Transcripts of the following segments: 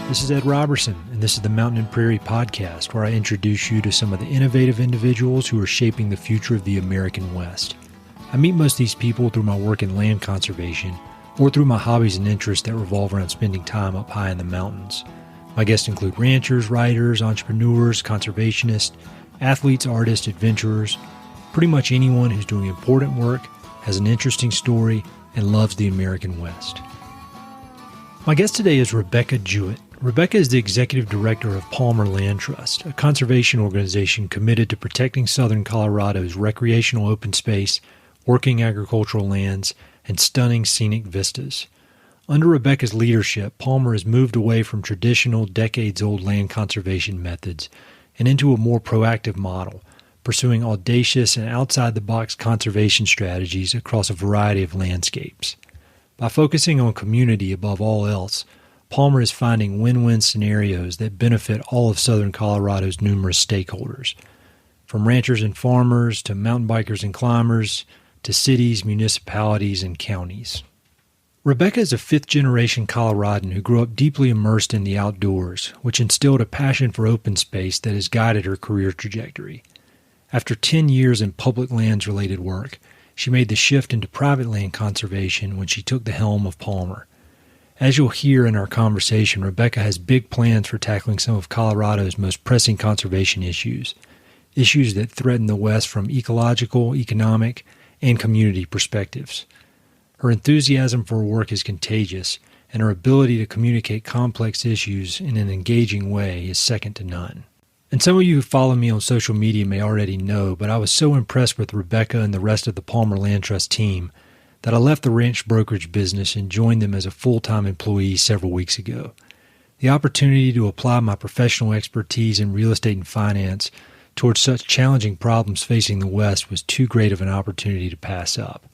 This is Ed Robertson, and this is the Mountain and Prairie Podcast, where I introduce you to some of the innovative individuals who are shaping the future of the American West. I meet most of these people through my work in land conservation, or through my hobbies and interests that revolve around spending time up high in the mountains. My guests include ranchers, writers, entrepreneurs, conservationists, athletes, artists, adventurers, pretty much anyone who's doing important work, has an interesting story, and loves the American West. My guest today is Rebecca Jewett. Rebecca is the executive director of Palmer Land Trust, a conservation organization committed to protecting southern Colorado's recreational open space, working agricultural lands, and stunning scenic vistas. Under Rebecca's leadership, Palmer has moved away from traditional, decades-old land conservation methods and into a more proactive model, pursuing audacious and outside-the-box conservation strategies across a variety of landscapes. By focusing on community above all else, Palmer is finding win-win scenarios that benefit all of southern Colorado's numerous stakeholders, from ranchers and farmers to mountain bikers and climbers to cities, municipalities, and counties. Rebecca is a fifth-generation Coloradan who grew up deeply immersed in the outdoors, which instilled a passion for open space that has guided her career trajectory. After 10 years in public lands-related work, she made the shift into private land conservation when she took the helm of Palmer. As you'll hear in our conversation, Rebecca has big plans for tackling some of Colorado's most pressing conservation issues that threaten the West from ecological, economic, and community perspectives. Her enthusiasm for her work is contagious, and her ability to communicate complex issues in an engaging way is second to none. And some of you who follow me on social media may already know, but I was so impressed with Rebecca and the rest of the Palmer Land Trust team that I left the ranch brokerage business and joined them as a full-time employee several weeks ago. The opportunity to apply my professional expertise in real estate and finance towards such challenging problems facing the West was too great of an opportunity to pass up.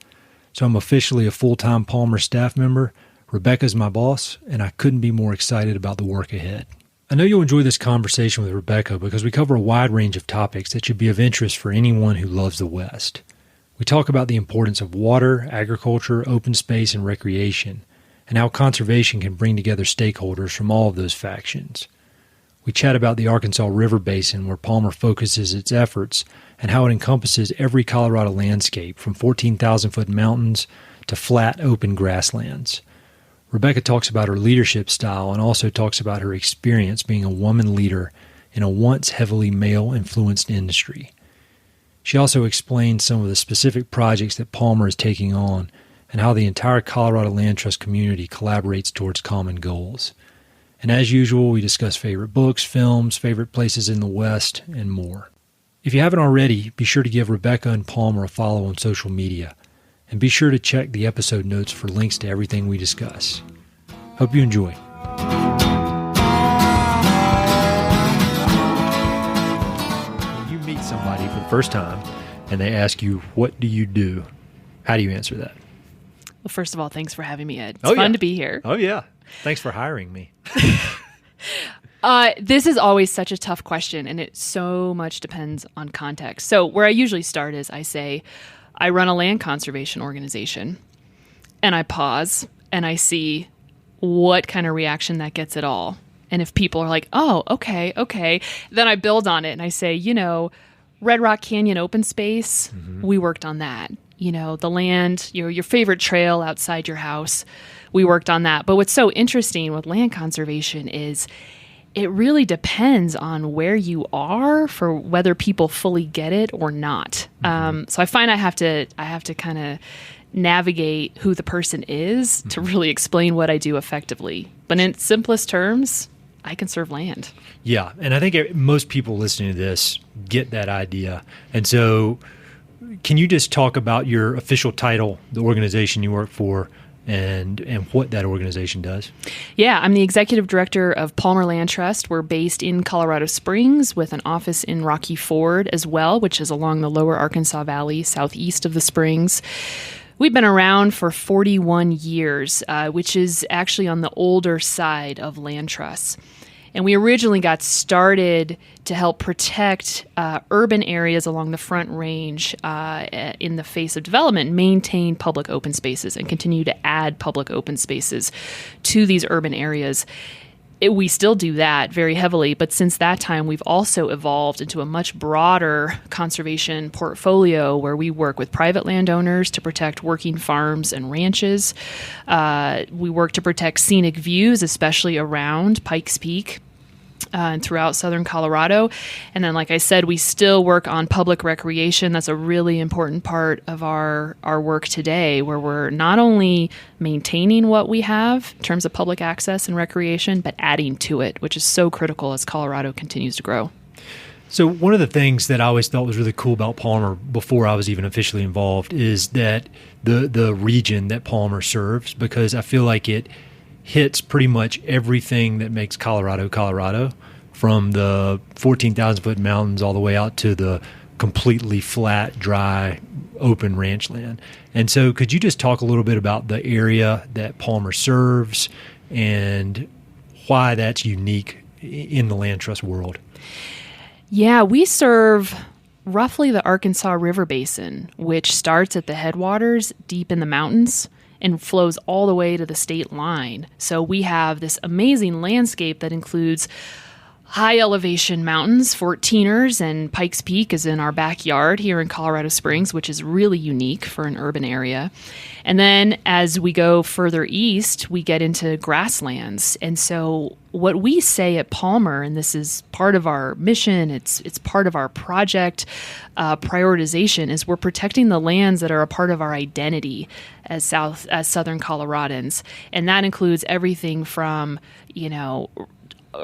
So I'm officially a full-time Palmer staff member, Rebecca's my boss, and I couldn't be more excited about the work ahead. I know you'll enjoy this conversation with Rebecca because we cover a wide range of topics that should be of interest for anyone who loves the West. We talk about the importance of water, agriculture, open space, and recreation, and how conservation can bring together stakeholders from all of those factions. We chat about the Arkansas River Basin, where Palmer focuses its efforts, and how it encompasses every Colorado landscape, from 14,000-foot mountains to flat, open grasslands. Rebecca talks about her leadership style and also talks about her experience being a woman leader in a once heavily male-influenced industry. She also explains some of the specific projects that Palmer is taking on and how the entire Colorado Land Trust community collaborates towards common goals. And as usual, we discuss favorite books, films, favorite places in the West, and more. If you haven't already, be sure to give Rebecca and Palmer a follow on social media, and be sure to check the episode notes for links to everything we discuss. Hope you enjoy. Somebody for the first time and they ask you, what do you do? How do you answer that? Well, first of all, thanks for having me, Ed. It's fun to be here. Oh, yeah. Thanks for hiring me. This is always such a tough question, and it so much depends on context. So where I usually start is I say, I run a land conservation organization, and I pause, and I see what kind of reaction that gets at all. And if people are like, oh, okay, then I build on it, and I say, Red Rock Canyon open space, we worked on that. The land, your favorite trail outside your house, we worked on that. But what's so interesting with land conservation is it really depends on where you are for whether people fully get it or not. So I find I have to kind of navigate who the person is to really explain what I do effectively. But in its simplest terms, I conserve land. Yeah, and I think most people listening to this get that idea. And so can you just talk about your official title, the organization you work for, and what that organization does? Yeah, I'm the executive director of Palmer Land Trust. We're based in Colorado Springs with an office in Rocky Ford as well, which is along the lower Arkansas Valley, southeast of the Springs. We've been around for 41 years, which is actually on the older side of land trusts. And we originally got started to help protect urban areas along the Front Range in the face of development, maintain public open spaces, and continue to add public open spaces to these urban areas. we still do that very heavily, but since that time, we've also evolved into a much broader conservation portfolio where we work with private landowners to protect working farms and ranches. We work to protect scenic views, especially around Pikes Peak and throughout southern Colorado. And then, like I said, we still work on public recreation. That's a really important part of our work today, where we're not only maintaining what we have in terms of public access and recreation, but adding to it, which is so critical as Colorado continues to grow. So one of the things that I always thought was really cool about Palmer before I was even officially involved is that the region that Palmer serves, because I feel like it hits pretty much everything that makes Colorado, Colorado, from the 14,000-foot mountains all the way out to the completely flat, dry, open ranch land. And so could you just talk a little bit about the area that Palmer serves and why that's unique in the land trust world? Yeah, we serve roughly the Arkansas River Basin, which starts at the headwaters deep in the mountains and flows all the way to the state line. So we have this amazing landscape that includes high elevation mountains, 14ers, and Pikes Peak is in our backyard here in Colorado Springs, which is really unique for an urban area. And then as we go further east, we get into grasslands. And so what we say at Palmer, and this is part of our mission, it's part of our project prioritization, is we're protecting the lands that are a part of our identity as Southern Coloradans. And that includes everything from,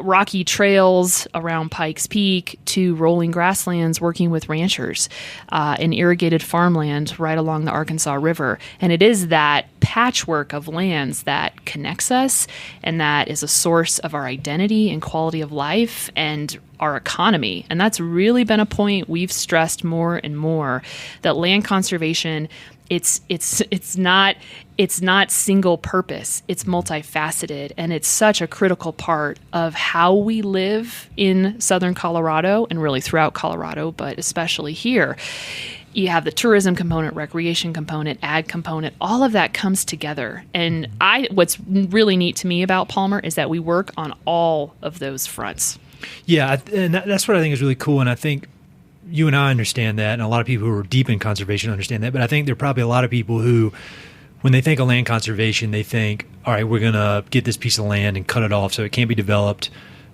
rocky trails around Pikes Peak to rolling grasslands working with ranchers and irrigated farmland right along the Arkansas River. And it is that patchwork of lands that connects us, and that is a source of our identity and quality of life and our economy. And that's really been a point we've stressed more and more, that land conservation, it's not single purpose. It's multifaceted, and it's such a critical part of how we live in southern Colorado and really throughout Colorado, but especially here. You have the tourism component, recreation component, ag component, all of that comes together. And what's really neat to me about Palmer is that we work on all of those fronts. Yeah, and that's what I think is really cool. And I think you and I understand that, and a lot of people who are deep in conservation understand that. But I think there are probably a lot of people who, when they think of land conservation, they think, all right, we're going to get this piece of land and cut it off so it can't be developed.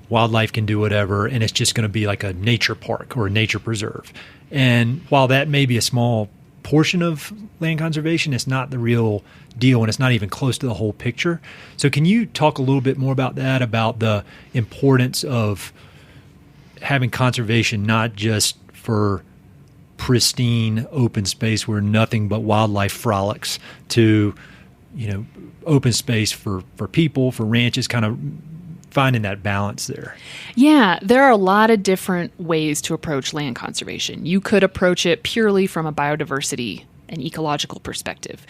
Wildlife can do whatever, and it's just going to be like a nature park or a nature preserve. And while that may be a small portion of land conservation, it's not the real deal, and it's not even close to the whole picture. So can you talk a little bit more about that, about the importance of having conservation not just for pristine open space where nothing but wildlife frolics, to open space for people, for ranches, kind of finding that balance there? Yeah, there are a lot of different ways to approach land conservation. You could approach it purely from a biodiversity and ecological perspective.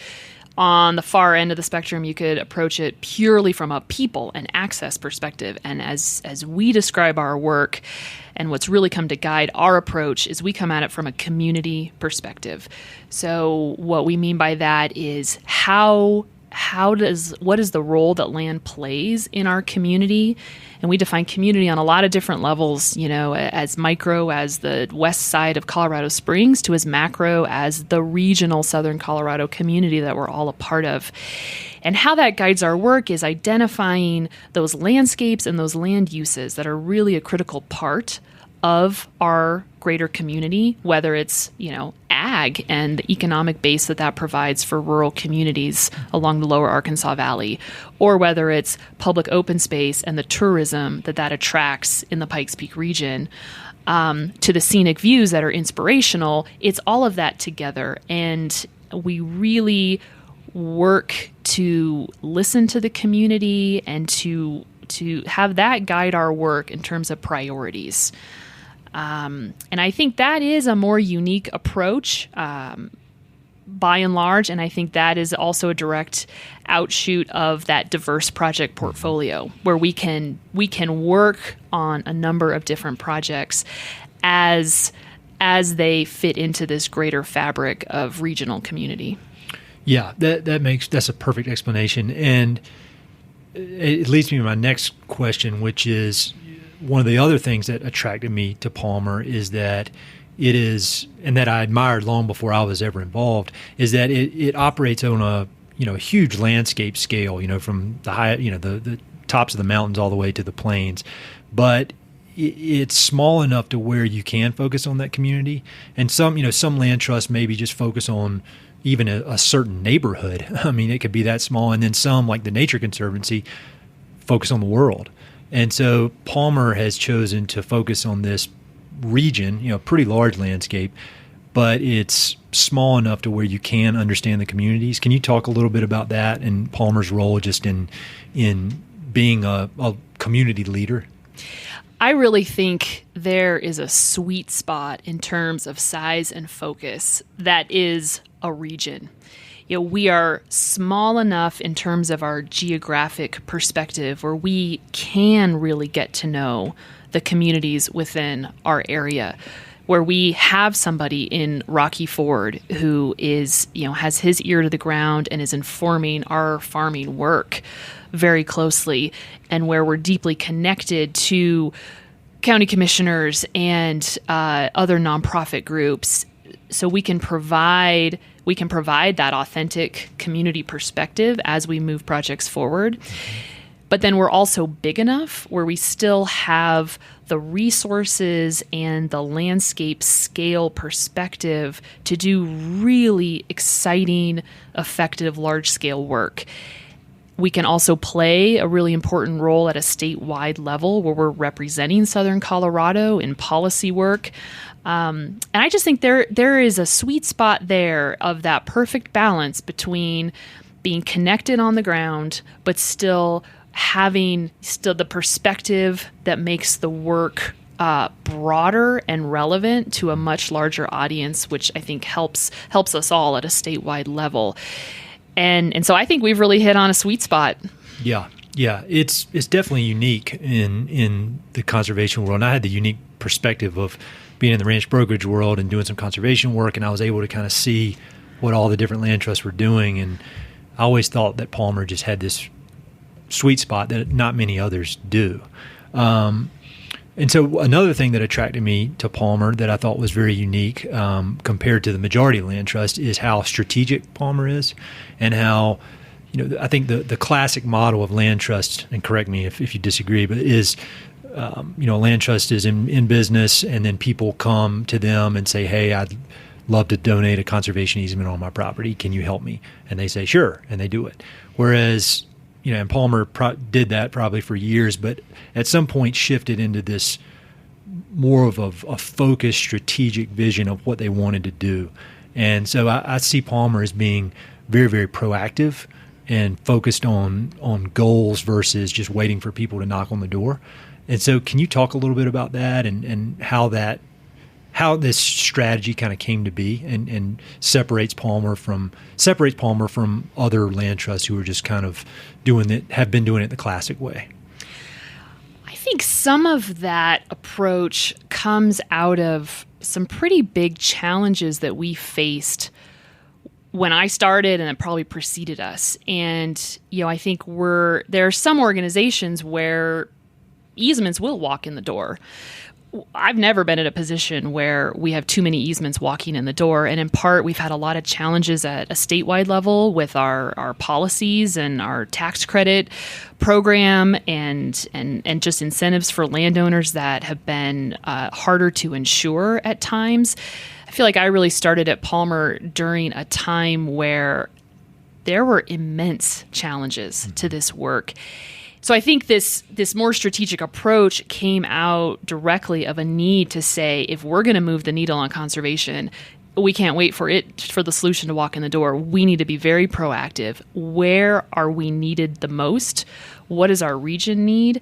On the far end of the spectrum, you could approach it purely from a people and access perspective. And as we describe our work, and what's really come to guide our approach, is we come at it from a community perspective. So what we mean by that is what is the role that land plays in our community? And we define community on a lot of different levels, as micro as the west side of Colorado Springs, to as macro as the regional southern Colorado community that we're all a part of. And how that guides our work is identifying those landscapes and those land uses that are really a critical part of our greater community, whether it's, ag and the economic base that provides for rural communities along the lower Arkansas Valley, or whether it's public open space and the tourism that attracts in the Pikes Peak region, to the scenic views that are inspirational. It's all of that together. And we really work to listen to the community and to have that guide our work in terms of priorities. And I think that is a more unique approach by and large, and I think that is also a direct outshoot of that diverse project portfolio, where we can work on a number of different projects as they fit into this greater fabric of regional community. Yeah, that's a perfect explanation. And it leads me to my next question, which is one of the other things that attracted me to Palmer is that it is, and that I admired long before I was ever involved, is that it operates on a huge landscape scale, from the high, the tops of the mountains all the way to the plains, but it's small enough to where you can focus on that community. And some land trusts maybe just focus on even a certain neighborhood. I mean, it could be that small. And then some, like the Nature Conservancy, focus on the world. And so Palmer has chosen to focus on this region, pretty large landscape, but it's small enough to where you can understand the communities. Can you talk a little bit about that and Palmer's role just in being a community leader? I really think there is a sweet spot in terms of size and focus that is a region. We are small enough in terms of our geographic perspective where we can really get to know the communities within our area, where we have somebody in Rocky Ford who is, has his ear to the ground and is informing our farming work very closely, and where we're deeply connected to county commissioners and other nonprofit groups, so we can provide that authentic community perspective as we move projects forward. But then we're also big enough where we still have the resources and the landscape scale perspective to do really exciting, effective, large-scale work. We can also play a really important role at a statewide level where we're representing Southern Colorado in policy work. And I just think there is a sweet spot there of that perfect balance between being connected on the ground, but still having the perspective that makes the work broader and relevant to a much larger audience, which I think helps us all at a statewide level. And so I think we've really hit on a sweet spot. Yeah. It's definitely unique in the conservation world. And I had the unique perspective of being in the ranch brokerage world and doing some conservation work, and I was able to kind of see what all the different land trusts were doing. And I always thought that Palmer just had this sweet spot that not many others do. And so another thing that attracted me to Palmer that I thought was very unique compared to the majority of land trust is how strategic Palmer is, and how, I think the classic model of land trust, and correct me if you disagree, but is, land trust is in business, and then people come to them and say, hey, I'd love to donate a conservation easement on my property. Can you help me? And they say, sure, and they do it. Whereas, and Palmer did that probably for years, but at some point shifted into this more of a focused strategic vision of what they wanted to do. And so I see Palmer as being very, very proactive and focused on goals versus just waiting for people to knock on the door. And so can you talk a little bit about that and how this strategy kind of came to be and separates Palmer from other land trusts who are just kind of have been doing it the classic way? I think some of that approach comes out of some pretty big challenges that we faced when I started, and it probably preceded us. And, I think there are some organizations where easements will walk in the door. I've never been in a position where we have too many easements walking in the door. And in part, we've had a lot of challenges at a statewide level with our policies and our tax credit program and just incentives for landowners that have been harder to ensure at times. I feel like I really started at Palmer during a time where there were immense challenges to this work. So I think this more strategic approach came out directly of a need to say, if we're going to move the needle on conservation, we can't wait for the solution to walk in the door. We need to be very proactive. Where are we needed the most? What does our region need?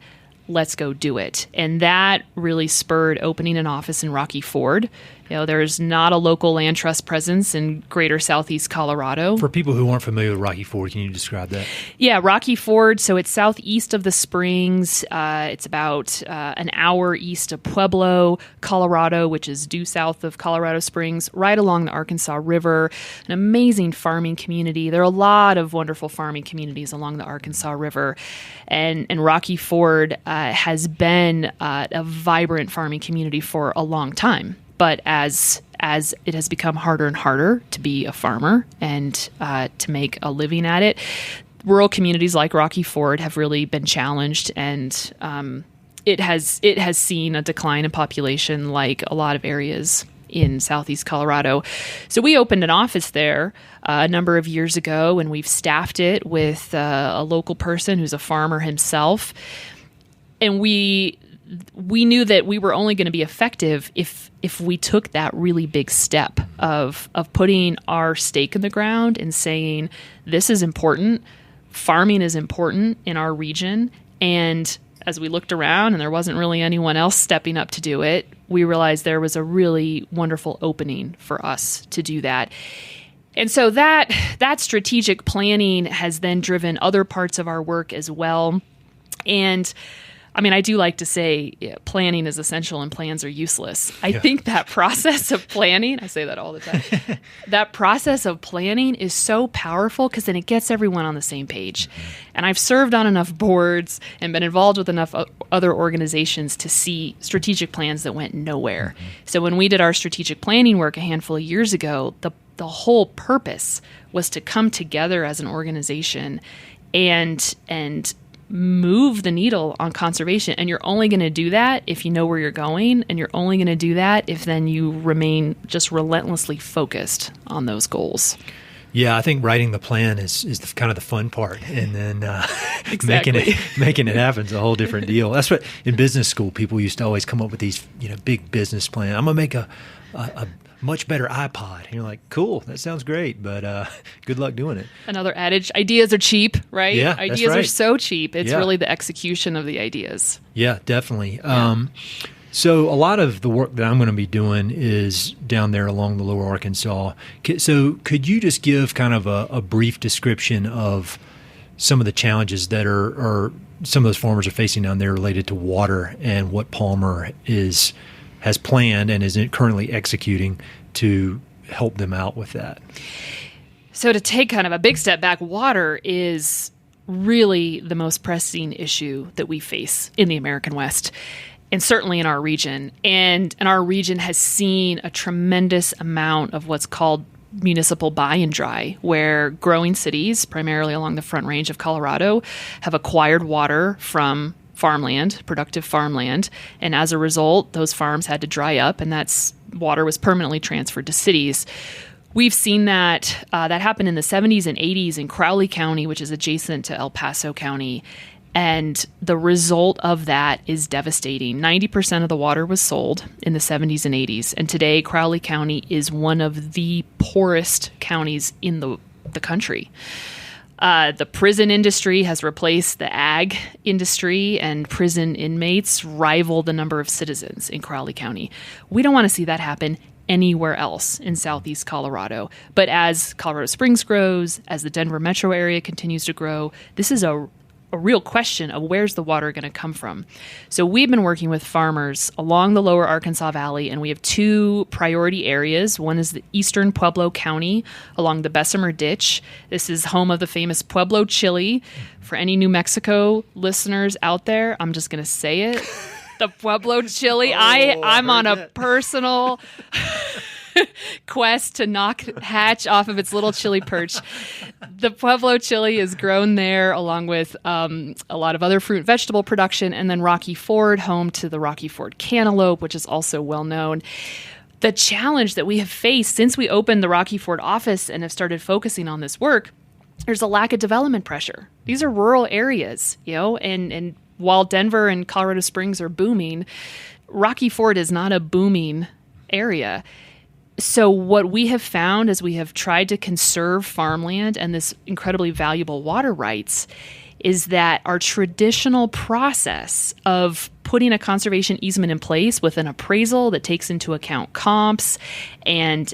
Let's go do it. And that really spurred opening an office in Rocky Ford There's not a local land trust presence in greater southeast Colorado. For people who aren't familiar with Rocky Ford, can you describe that? Yeah, Rocky Ford, so it's southeast of the Springs. It's about an hour east of Pueblo, Colorado, which is due south of Colorado Springs, right along the Arkansas River. An amazing farming community. There are a lot of wonderful farming communities along the Arkansas River. And Rocky Ford has been a vibrant farming community for a long time. But as it has become harder and harder to be a farmer and to make a living at it, rural communities like Rocky Ford have really been challenged, and it has seen a decline in population like a lot of areas in southeast Colorado. So we opened an office there a number of years ago, and we've staffed it with a local person who's a farmer himself. And we knew that we were only going to be effective if we took that really big step of putting our stake in the ground and saying, this is important. Farming is important in our region. And as we looked around and there wasn't really anyone else stepping up to do it, we realized there was a really wonderful opening for us to do that. And so that strategic planning has then driven other parts of our work as well. And I mean, I do like to say planning is essential and plans are useless. I think that process of planning, I say that all the time, that process of planning is so powerful because then it gets everyone on the same page. And I've served on enough boards and been involved with enough other organizations to see strategic plans that went nowhere. So when we did our strategic planning work a handful of years ago, the whole purpose was to come together as an organization and move the needle on conservation. And you're only going to do that if you know where you're going, and you're only going to do that if then you remain just relentlessly focused on those goals. Yeah, I think writing the plan is kind of the fun part, and then exactly. making it happen is a whole different deal. That's what in business school people used to always come up with these big business plans. I'm gonna make a much better iPod. And you're like, cool, that sounds great, but good luck doing it. Another adage: ideas are cheap, right? Yeah, ideas that's right. are so cheap. It's really the execution of the ideas. Yeah, definitely. Yeah. So a lot of the work that I'm going to be doing is down there along the lower Arkansas. So could you just give kind of a brief description of some of the challenges that are some of those farmers are facing down there related to water, and what Palmer has planned and is currently executing to help them out with that? So to take kind of a big step back, water is really the most pressing issue that we face in the American West, and certainly in our region. And our region has seen a tremendous amount of what's called municipal buy and dry, where growing cities, primarily along the Front Range of Colorado, have acquired water from farmland, productive farmland. And as a result, those farms had to dry up, and water was permanently transferred to cities. We've seen that happen in the 70s and 80s in Crowley County, which is adjacent to El Paso County. And the result of that is devastating. 90% of the water was sold in the 70s and 80s. And today, Crowley County is one of the poorest counties in the country. The prison industry has replaced the ag industry, and prison inmates rival the number of citizens in Crowley County. We don't want to see that happen anywhere else in southeast Colorado. But as Colorado Springs grows, as the Denver metro area continues to grow, this is a real question of where's the water going to come from. So we've been working with farmers along the lower Arkansas Valley, and we have two priority areas. One is the eastern Pueblo County along the Bessemer Ditch. This is home of the famous Pueblo chili. For any New Mexico listeners out there, I'm just going to say it. The Pueblo chili. I'm on a personal quest to knock Hatch off of its little chili perch. The Pueblo chili is grown there along with a lot of other fruit and vegetable production, and then Rocky Ford, home to the Rocky Ford cantaloupe, which is also well known. The challenge that we have faced since we opened the Rocky Ford office and have started focusing on this work, there's a lack of development pressure. These are rural areas, and while Denver and Colorado Springs are booming, Rocky Ford is not a booming area. So what we have found as we have tried to conserve farmland and this incredibly valuable water rights is that our traditional process of putting a conservation easement in place with an appraisal that takes into account comps and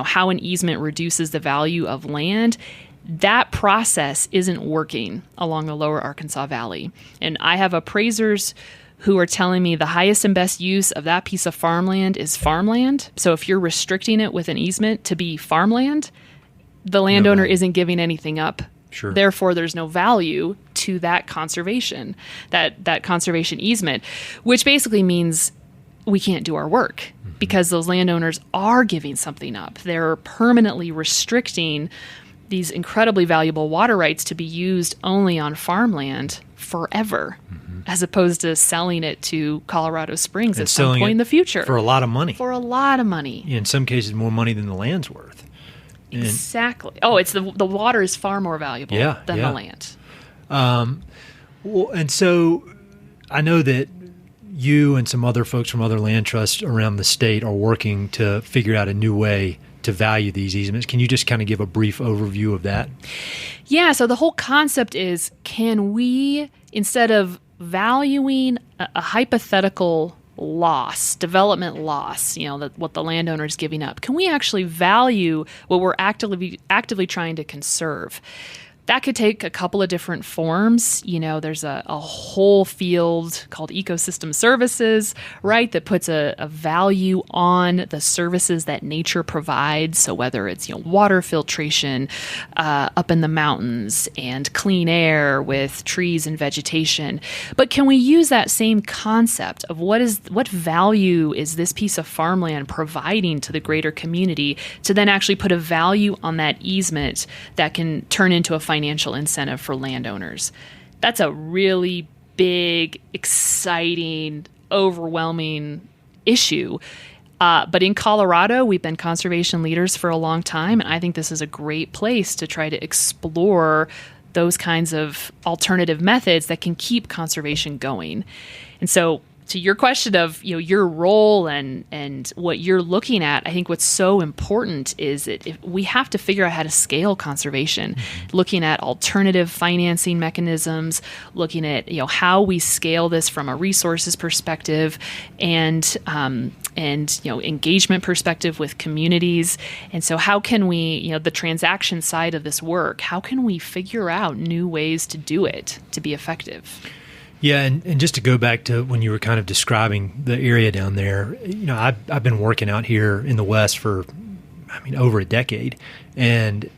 how an easement reduces the value of land, that process isn't working along the lower Arkansas Valley. And I have appraisers who are telling me the highest and best use of that piece of farmland is farmland. So if you're restricting it with an easement to be farmland, the landowner isn't giving anything up. Sure. Therefore, there's no value to that conservation, that conservation easement, which basically means we can't do our work because those landowners are giving something up. They're permanently restricting these incredibly valuable water rights to be used only on farmland forever, as opposed to selling it to Colorado Springs at some point in the future. For a lot of money. For a lot of money. In some cases, more money than the land's worth. Exactly. It's the water is far more valuable than the land. Well, and so I know that you and some other folks from other land trusts around the state are working to figure out a new way to value these easements. Can you just kind of give a brief overview of that? Yeah. So the whole concept is, can we, instead of valuing a hypothetical loss, development loss, what the landowner is giving up, can we actually value what we're actively trying to conserve? That could take a couple of different forms. There's a whole field called ecosystem services, right, that puts a value on the services that nature provides. So whether it's water filtration up in the mountains and clean air with trees and vegetation. But can we use that same concept of what value is this piece of farmland providing to the greater community to then actually put a value on that easement that can turn into a financial incentive for landowners? That's a really big, exciting, overwhelming issue. But in Colorado, we've been conservation leaders for a long time, and I think this is a great place to try to explore those kinds of alternative methods that can keep conservation going. And so, to your question of your role and what you're looking at, I think what's so important is that we have to figure out how to scale conservation, looking at alternative financing mechanisms, looking at how we scale this from a resources perspective and engagement perspective with communities. And so how can we, the transaction side of this work, how can we figure out new ways to do it to be effective? Yeah, and just to go back to when you were kind of describing the area down there, I've been working out here in the West for, over a decade, and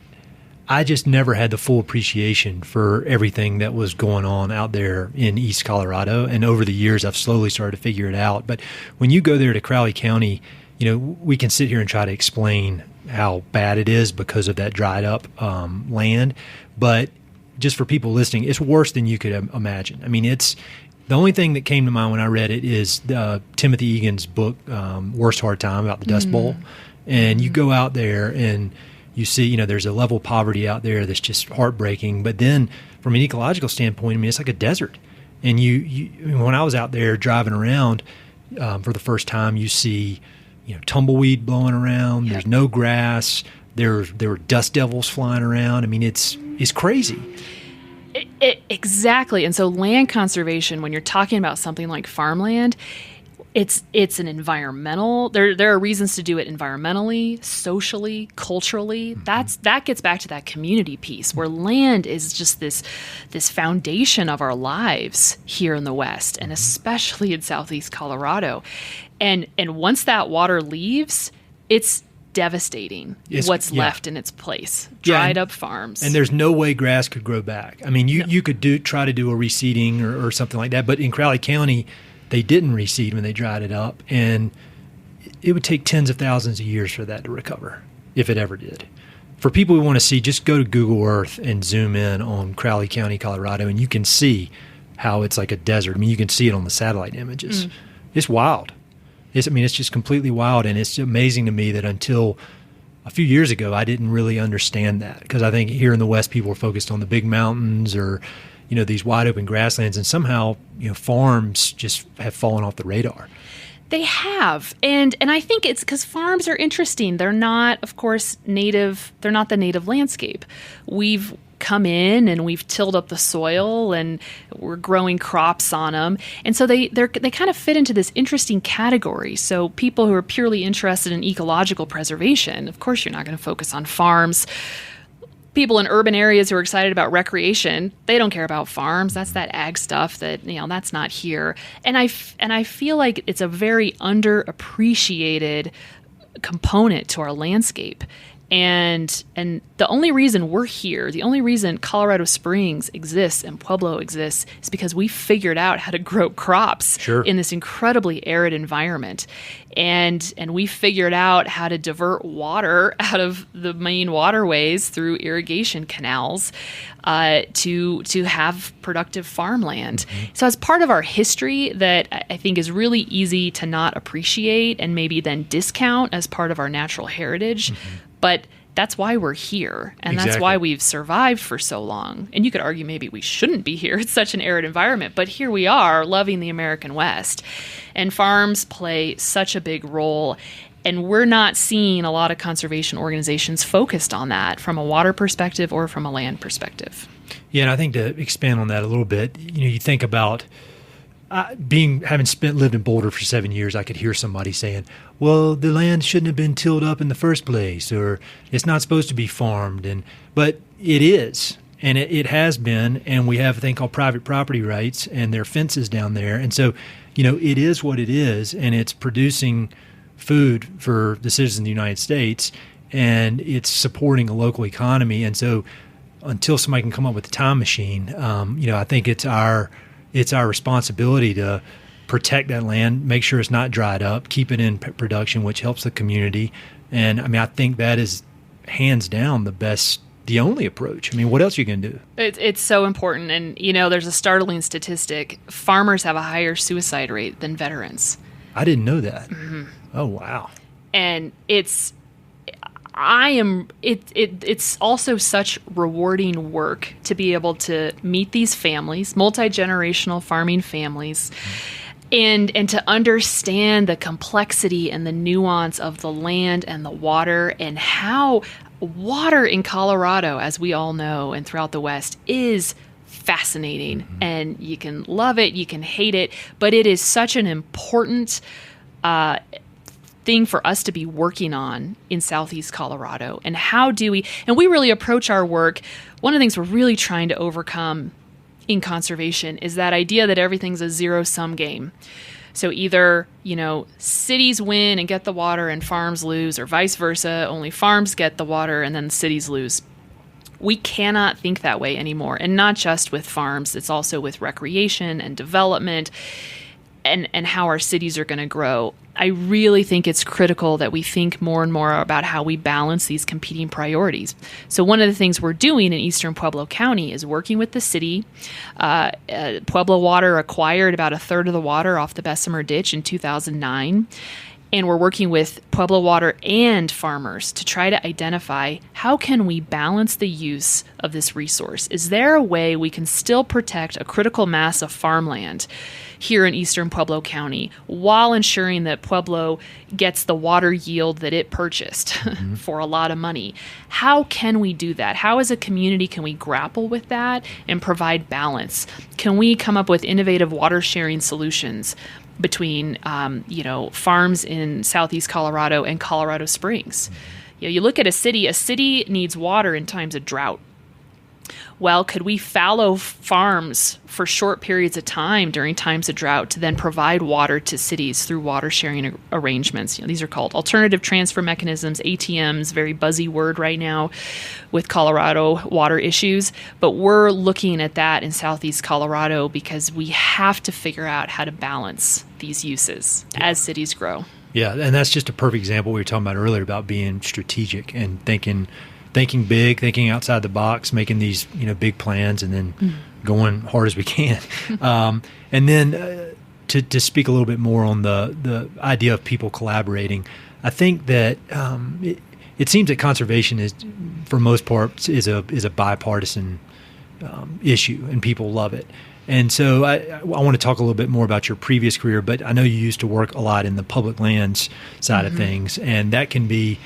I just never had the full appreciation for everything that was going on out there in East Colorado. And over the years, I've slowly started to figure it out. But when you go there to Crowley County, we can sit here and try to explain how bad it is because of that dried up land, but just for people listening, it's worse than you could imagine. It's the only thing that came to mind when I read it is Timothy Egan's book, Worst Hard Time, about the Dust Bowl. And you go out there and you see, there's a level of poverty out there that's just heartbreaking. But then from an ecological standpoint, it's like a desert. And when I was out there driving around for the first time, you see, tumbleweed blowing around. Yep. There's no grass. There were dust devils flying around. It's crazy. Exactly. And so land conservation, when you're talking about something like farmland, it's an environmental, there are reasons to do it environmentally, socially, culturally. That gets back to that community piece where land is just this foundation of our lives here in the West, and especially in Southeast Colorado. And once that water leaves, it's devastating what's left in its place. Dried up farms. And there's no way grass could grow back. You could try to do a reseeding or something like that, but in Crowley County, they didn't reseed when they dried it up, and it would take tens of thousands of years for that to recover, if it ever did. For people who want to see, just go to Google Earth and zoom in on Crowley County, Colorado, and you can see how it's like a desert. You can see it on the satellite images. It's wild. It's just completely wild, and it's amazing to me that until a few years ago, I didn't really understand that, because I think here in the West, people are focused on the big mountains or, these wide open grasslands, and somehow, farms just have fallen off the radar. They have, and I think it's because farms are interesting. They're not, of course, native. They're not the native landscape. We've come in and we've tilled up the soil and we're growing crops on them. And so they kind of fit into this interesting category. So people who are purely interested in ecological preservation, of course, you're not going to focus on farms. People in urban areas who are excited about recreation, they don't care about farms. That's that ag stuff that, that's not here. And I feel like it's a very underappreciated component to our landscape. And the only reason we're here, the only reason Colorado Springs exists and Pueblo exists is because we figured out how to grow crops in this incredibly arid environment. And we figured out how to divert water out of the main waterways through irrigation canals to have productive farmland. So as part of our history that I think is really easy to not appreciate and maybe then discount as part of our natural heritage. But that's why we're here, and that's why we've survived for so long. And you could argue maybe we shouldn't be here. It's such an arid environment, but here we are loving the American West. And farms play such a big role, and we're not seeing a lot of conservation organizations focused on that from a water perspective or from a land perspective. Yeah, and I think to expand on that a little bit, you think about having lived in Boulder for 7 years, I could hear somebody saying, well, the land shouldn't have been tilled up in the first place, or it's not supposed to be farmed. But it is, and it has been, and we have a thing called private property rights, and there are fences down there. And so, it is what it is, and it's producing food for the citizens of the United States, and it's supporting a local economy. And so until somebody can come up with a time machine, I think it's our responsibility to protect that land, make sure it's not dried up, keep it in production, which helps the community. And I think that is hands down the only approach. What else are you going to do? It's so important. And, there's a startling statistic. Farmers have a higher suicide rate than veterans. I didn't know that. Oh, wow. And it's also such rewarding work to be able to meet these families, multi-generational farming families, and to understand the complexity and the nuance of the land and the water, and how water in Colorado, as we all know, and throughout the West, is fascinating. And you can love it, you can hate it, but it is such an important thing for us to be working on in Southeast Colorado. And how do we really approach our work. One of the things we're really trying to overcome in conservation is that idea that everything's a zero-sum game. So either, cities win and get the water and farms lose, or vice versa, only farms get the water and then cities lose. We cannot think that way anymore. And not just with farms, it's also with recreation and development and how our cities are going to grow. I really think it's critical that we think more and more about how we balance these competing priorities. So one of the things we're doing in eastern Pueblo County is working with the city. Pueblo Water acquired about a third of the water off the Bessemer Ditch in 2009. And we're working with Pueblo Water and farmers to try to identify how can we balance the use of this resource. Is there a way we can still protect a critical mass of farmland here in eastern Pueblo County while ensuring that Pueblo gets the water yield that it purchased for a lot of money? How can we do that? How as a community can we grapple with that and provide balance? Can we come up with innovative water sharing solutions between farms in southeast Colorado and Colorado Springs? You look at a city needs water in times of drought. Well, could we fallow farms for short periods of time during times of drought to then provide water to cities through water sharing arrangements? These are called alternative transfer mechanisms, ATMs, very buzzy word right now with Colorado water issues. But we're looking at that in southeast Colorado because we have to figure out how to balance these uses as cities grow. Yeah, and that's just a perfect example we were talking about earlier about being strategic and thinking big, thinking outside the box, making these big plans, and then going hard as we can. And then to speak a little bit more on the idea of people collaborating, I think that it seems that conservation is, for most part, is a bipartisan issue, and people love it. And so I want to talk a little bit more about your previous career, but I know you used to work a lot in the public lands side of things, and that can be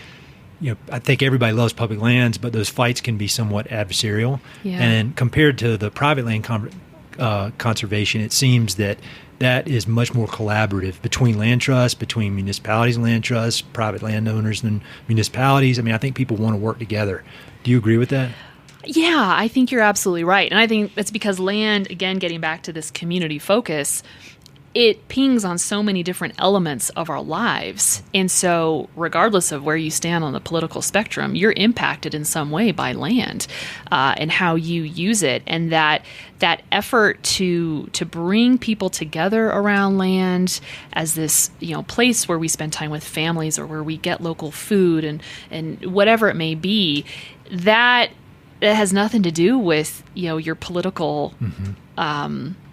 I think everybody loves public lands, but those fights can be somewhat adversarial. Yeah. And compared to the private land conservation, it seems that is much more collaborative between land trusts, between municipalities and land trusts, private landowners and municipalities. I mean, I think people want to work together. Do you agree with that? Yeah, I think you're absolutely right. And I think that's because land, again, getting back to this community focus, it pings on so many different elements of our lives. And so regardless of where you stand on the political spectrum, you're impacted in some way by land and how you use it. And that effort to bring people together around land as this, place where we spend time with families or where we get local food and whatever it may be, that has nothing to do with, your political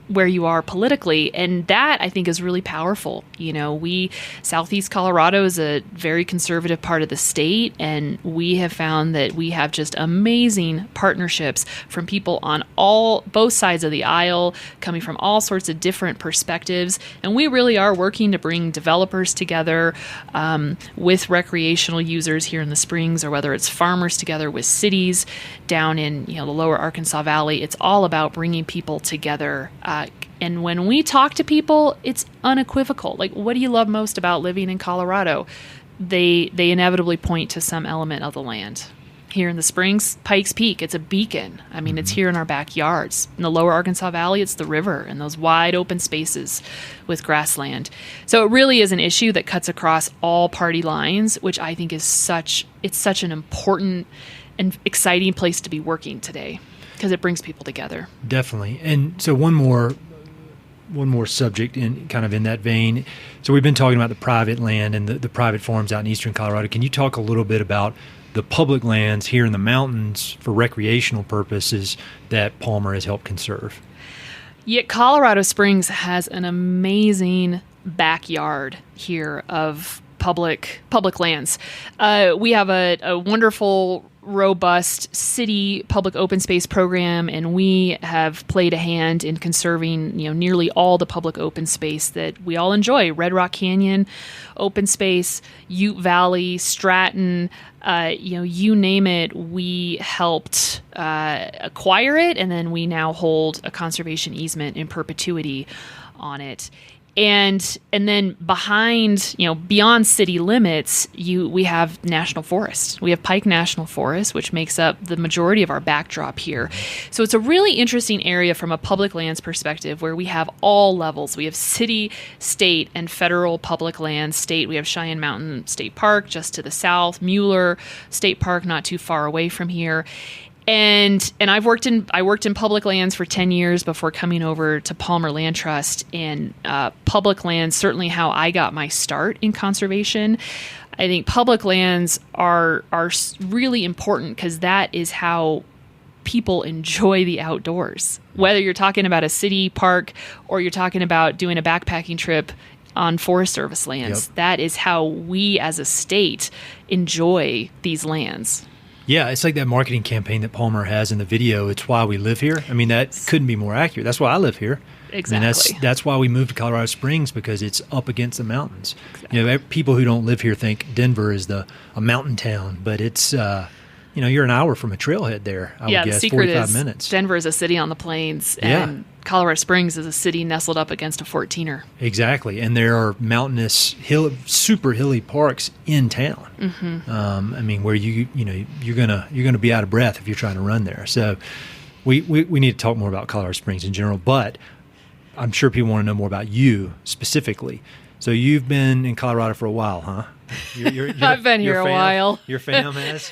where you are politically. And that, I think, is really powerful. Southeast Colorado is a very conservative part of the state, and we have found that we have just amazing partnerships from people on both sides of the aisle, coming from all sorts of different perspectives. And we really are working to bring developers together with recreational users here in the Springs, or whether it's farmers together with cities down in the lower Arkansas Valley. It's all about bringing people together. And when we talk to people, it's unequivocal. Like, what do you love most about living in Colorado? They inevitably point to some element of the land. Here in the Springs, Pikes Peak, it's a beacon. I mean, it's here in our backyards. In the lower Arkansas Valley, it's the river and those wide open spaces with grassland. So it really is an issue that cuts across all party lines, which I think is such an important and exciting place to be working today, because it brings people together. Definitely. And so one more subject in that vein. So we've been talking about the private land and the private farms out in eastern Colorado. Can you talk a little bit about the public lands here in the mountains for recreational purposes that Palmer has helped conserve? Yeah, Colorado Springs has an amazing backyard here of public lands. We have a wonderful, robust city public open space program, and we have played a hand in conserving nearly all the public open space that we all enjoy. Red Rock Canyon open space, Ute Valley, Stratton, you name it, we helped acquire it, and then we now hold a conservation easement in perpetuity on it. And then behind, beyond city limits, we have national forests. We have Pike National Forest, which makes up the majority of our backdrop here. So it's a really interesting area from a public lands perspective, where we have all levels. We have city, state, and federal public lands. State, we have Cheyenne Mountain State Park just to the south, Mueller State Park not too far away from here. And I worked in public lands for 10 years before coming over to Palmer Land Trust. And public lands, certainly how I got my start in conservation. I think public lands are really important, because that is how people enjoy the outdoors. Whether you're talking about a city park or you're talking about doing a backpacking trip on Forest Service lands, that is how we as a state enjoy these lands. Yeah, it's like that marketing campaign that Palmer has in the video. It's why we live here. I mean, that couldn't be more accurate. That's why I live here. Exactly. I mean, that's why we moved to Colorado Springs, because it's up against the mountains. Exactly. People who don't live here think Denver is a mountain town, but it's you're an hour from a trailhead there. I would guess, the secret 45 is minutes. Denver is a city on the plains, and Colorado Springs is a city nestled up against a 14er. Exactly, and there are mountainous, super hilly parks in town. Mm-hmm. Where you're gonna be out of breath if you're trying to run there. So we need to talk more about Colorado Springs in general, but I'm sure people want to know more about you specifically. So you've been in Colorado for a while, huh? I've been here a while. Your fam has?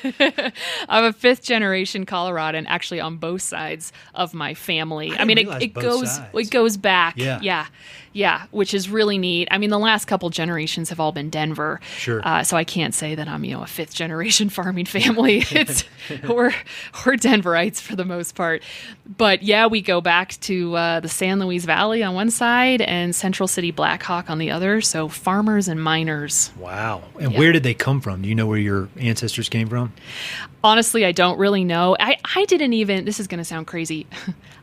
I'm a fifth-generation Coloradan, actually, on both sides of my family. It goes back. Yeah, which is really neat. I mean, the last couple generations have all been Denver. Sure. So I can't say that I'm, a fifth-generation farming family. We're Denverites for the most part. But yeah, we go back to the San Luis Valley on one side and Central City Blackhawk on the other. So farmers and miners. Wow. And where did they come from? Do you know where your ancestors came from? Honestly, I don't really know. I didn't even, this is going to sound crazy.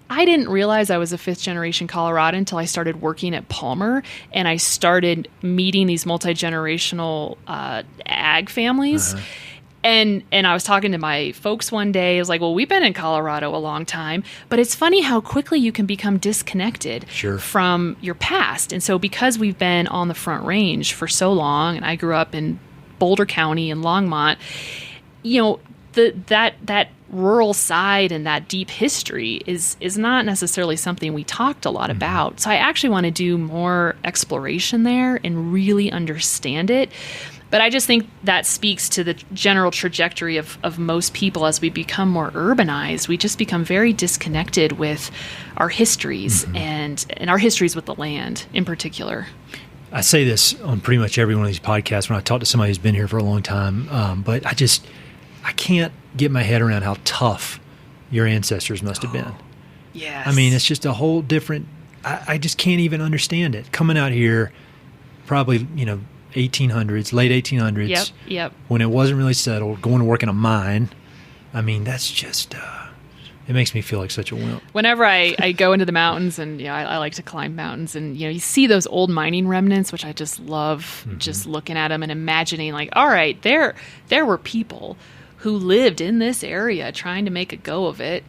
I didn't realize I was a fifth-generation Coloradan until I started working at Palmer, and I started meeting these multi-generational ag families. Uh-huh. And I was talking to my folks one day. I was like, well, we've been in Colorado a long time, but it's funny how quickly you can become disconnected from your past. And so because we've been on the Front Range for so long, and I grew up in Boulder County and Longmont, that rural side and that deep history is not necessarily something we talked a lot about. So I actually want to do more exploration there and really understand it. But I just think that speaks to the general trajectory of most people as we become more urbanized. We just become very disconnected with our histories and our histories with the land in particular. I say this on pretty much every one of these podcasts when I talk to somebody who's been here for a long time, but I can't get my head around how tough your ancestors must have been. Yes. I mean, it's just a whole different, I just can't even understand it. Coming out here, probably, 1800s, late 1800s, when it wasn't really settled, going to work in a mine. I mean, that's just, it makes me feel like such a wimp. Whenever I go into the mountains, and I like to climb mountains, and you see those old mining remnants, which I just love, just looking at them and imagining, like, all right, there were people who lived in this area trying to make a go of it,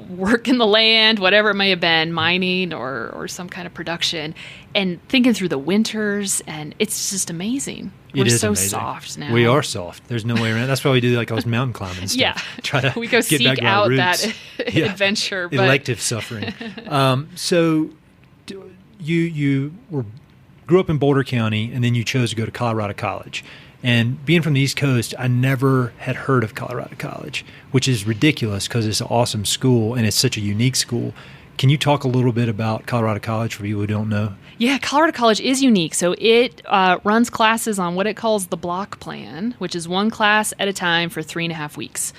working the land, whatever it may have been, mining or some kind of production, and thinking through the winters, and it's just amazing. We're so amazing. Soft now. We are soft. There's no way around. That's why we do like all this mountain climbing and stuff. Yeah. Try to we go get seek back to out our that roots. adventure. But elective suffering. So you grew up in Boulder County, and then you chose to go to Colorado College. And being from the East Coast, I never had heard of Colorado College, which is ridiculous because it's an awesome school and it's such a unique school. Can you talk a little bit about Colorado College for people who don't know? Yeah, Colorado College is unique. So it runs classes on what it calls the block plan, which is one class at a time for 3.5 weeks.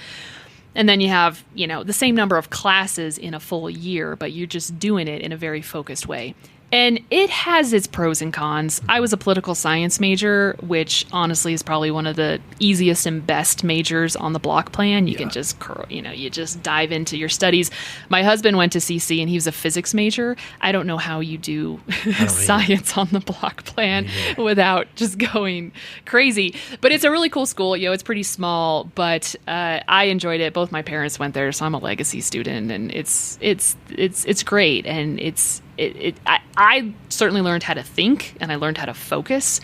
And then you have, the same number of classes in a full year, but you're just doing it in a very focused way. And it has its pros and cons. I was a political science major, which honestly is probably one of the easiest and best majors on the block plan. You can just, you just dive into your studies. My husband went to CC and he was a physics major. I don't know how you do science on the block plan without just going crazy. But it's a really cool school. It's pretty small, but I enjoyed it. Both my parents went there, so I'm a legacy student, and it's great. And I certainly learned how to think, and I learned how to focus.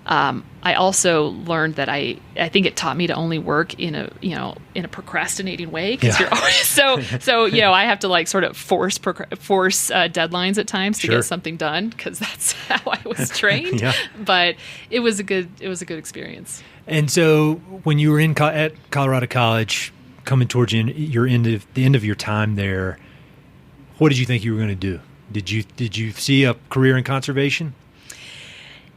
I also learned that I think it taught me to only work in a procrastinating way, because you're always so I have to like sort of force deadlines at times to get something done, because that's how I was trained. But it was a good experience. And so when you were at Colorado College, coming towards the end of your time there, what did you think you were going to do? Did you see a career in conservation?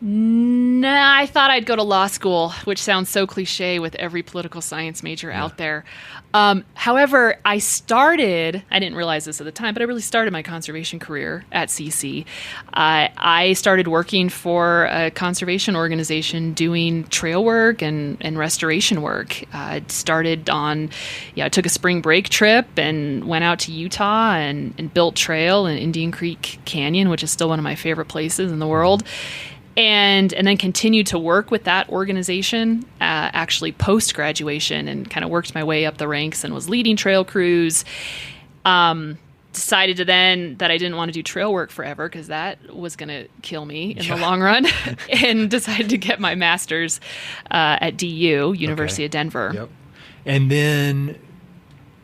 Nah, I thought I'd go to law school, which sounds so cliche with every political science major out there. However, I didn't realize this at the time, but I really started my conservation career at CC. I started working for a conservation organization doing trail work and restoration work. I took a spring break trip and went out to Utah and built trail in Indian Creek Canyon, which is still one of my favorite places in the world. And then continued to work with that organization, actually post-graduation, and kind of worked my way up the ranks and was leading trail crews. Decided that I didn't want to do trail work forever, because that was going to kill me in the long run, and decided to get my master's at DU, University of Denver. Yep. And then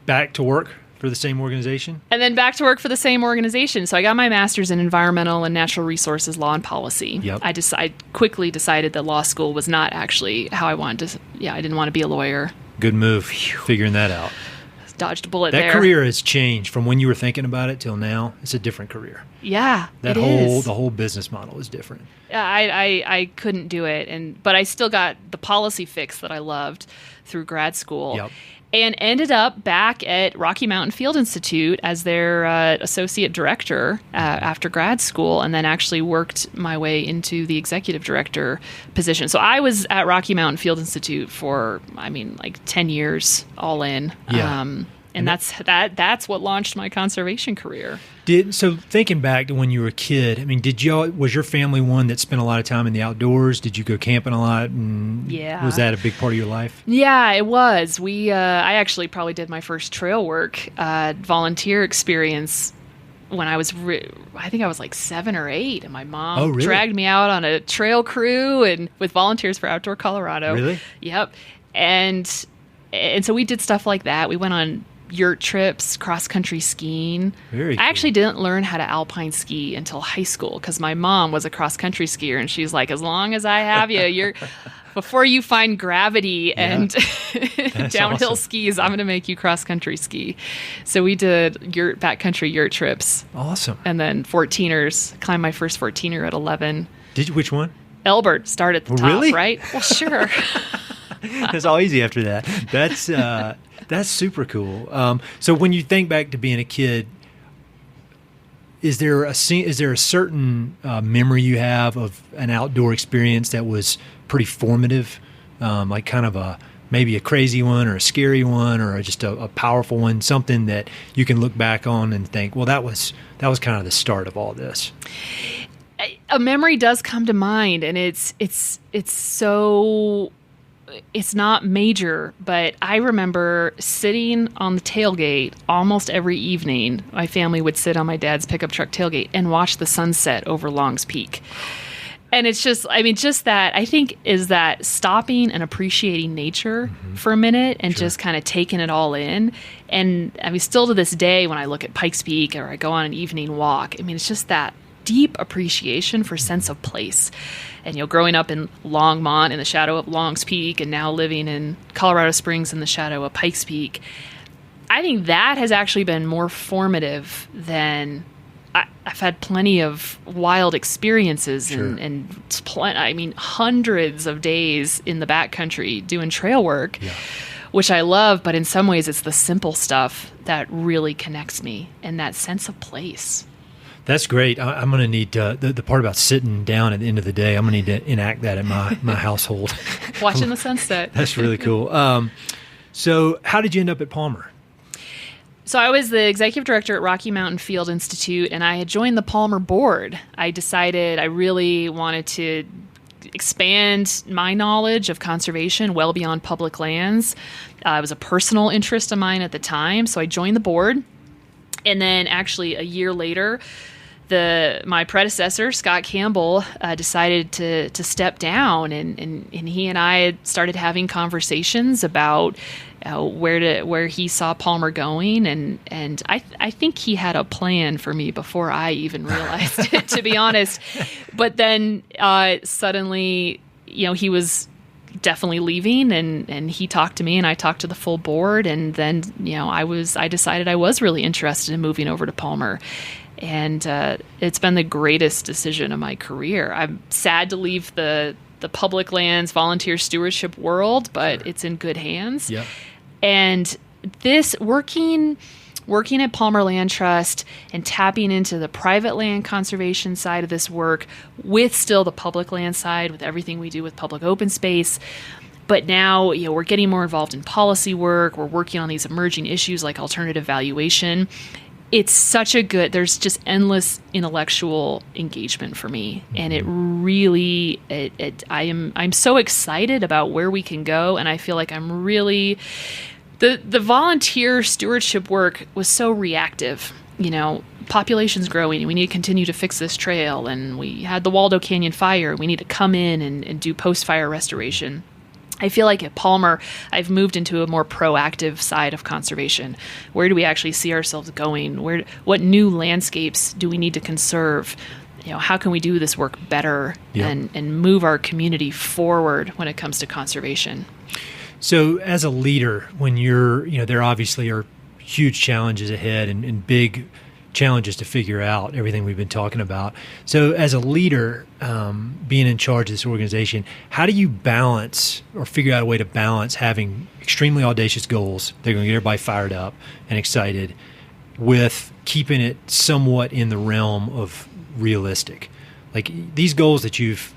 back to work for the same organization? And then back to work for the same organization. So I got my master's in environmental and natural resources law and policy. Yep. I quickly decided that law school was not actually how I wanted to. I didn't want to be a lawyer. Good move, figuring that out. Dodged a bullet there. That career has changed from when you were thinking about it till now. It's a different career. Yeah, the whole business model is different. I couldn't do it, but I still got the policy fix that I loved through grad school. Yep. And ended up back at Rocky Mountain Field Institute as their associate director after grad school, and then actually worked my way into the executive director position. So I was at Rocky Mountain Field Institute for, 10 years all in. Yeah. And that's what launched my conservation career. So thinking back to when you were a kid, I mean, was your family one that spent a lot of time in the outdoors? Did you go camping a lot? And yeah. Was that a big part of your life? Yeah, it was. I actually probably did my first trail work volunteer experience when I was, I think I was like 7 or 8, and my mom dragged me out on a trail crew and with Volunteers for Outdoor Colorado. Really? Yep. And so we did stuff like that. We went on yurt trips, cross-country skiing. Very cool. I actually didn't learn how to alpine ski until high school because my mom was a cross-country skier, and she's like, as long as I have you, before you find gravity and downhill skis, I'm going to make you cross-country ski. So we did backcountry yurt trips. Awesome. And then 14ers, climbed my first 14er at 11. Did you? Which one? Elbert, start at the top, really? Right? Well, sure. It's all easy after that. That's super cool. So when you think back to being a kid, is there a certain memory you have of an outdoor experience that was pretty formative, like kind of maybe a crazy one or a scary one or just a powerful one, something that you can look back on and think, well, that was kind of the start of all this? A memory does come to mind, and it's not major, but I remember sitting on the tailgate almost every evening. My family would sit on my dad's pickup truck tailgate and watch the sunset over Long's Peak. And it's just that, I think, is that stopping and appreciating nature for a minute and just kind of taking it all in. And I mean, still to this day, when I look at Pikes Peak or I go on an evening walk, I mean, it's just that deep appreciation for sense of place. And, growing up in Longmont in the shadow of Long's Peak and now living in Colorado Springs in the shadow of Pikes Peak, I think that has actually been more formative than I've had plenty of wild experiences and hundreds of days in the backcountry doing trail work, which I love. But in some ways, it's the simple stuff that really connects me and that sense of place. That's great. I'm going to need the part about sitting down at the end of the day. I'm going to need to enact that in my household. Watching the sunset. That's really cool. So how did you end up at Palmer? So I was the executive director at Rocky Mountain Field Institute, and I had joined the Palmer board. I decided I really wanted to expand my knowledge of conservation well beyond public lands. It was a personal interest of mine at the time, so I joined the board. And then actually a year later, my predecessor, Scott Campbell, decided to step down, and he and I had started having conversations about where he saw Palmer going, and I think he had a plan for me before I even realized it, to be honest. But then suddenly, he was definitely leaving, and he talked to me, and I talked to the full board, and then I decided I was really interested in moving over to Palmer. And it's been the greatest decision of my career. I'm sad to leave the public lands volunteer stewardship world, but it's in good hands. Yeah. And this working at Palmer Land Trust and tapping into the private land conservation side of this work with still the public land side with everything we do with public open space. But now, we're getting more involved in policy work. We're working on these emerging issues like alternative valuation. It's such there's just endless intellectual engagement for me. And it really, I'm so excited about where we can go. And I feel like I'm really, the volunteer stewardship work was so reactive. Population's growing, and we need to continue to fix this trail. And we had the Waldo Canyon fire. We need to come in and do post-fire restoration. I feel like at Palmer, I've moved into a more proactive side of conservation. Where do we actually see ourselves going? What new landscapes do we need to conserve? How can we do this work better and move our community forward when it comes to conservation? So as a leader, when there obviously are huge challenges ahead and big challenges to figure out, everything we've been talking about. So as a leader, being in charge of this organization, how do you balance or figure out a way to balance having extremely audacious goals, they're going to get everybody fired up and excited, with keeping it somewhat in the realm of realistic? Like these goals that you've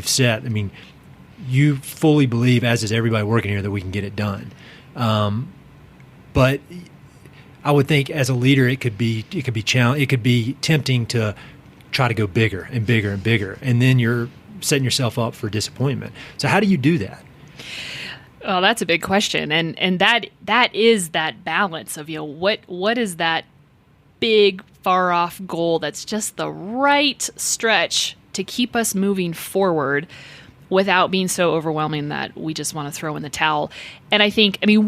set, I mean, you fully believe, as is everybody working here, that we can get it done. But I would think as a leader, it could be tempting to try to go bigger and bigger and bigger, and then you're setting yourself up for disappointment. So how do you do that? Oh, that's a big question, and that is that balance of, what is that big far off goal that's just the right stretch to keep us moving forward without being so overwhelming that we just want to throw in the towel. And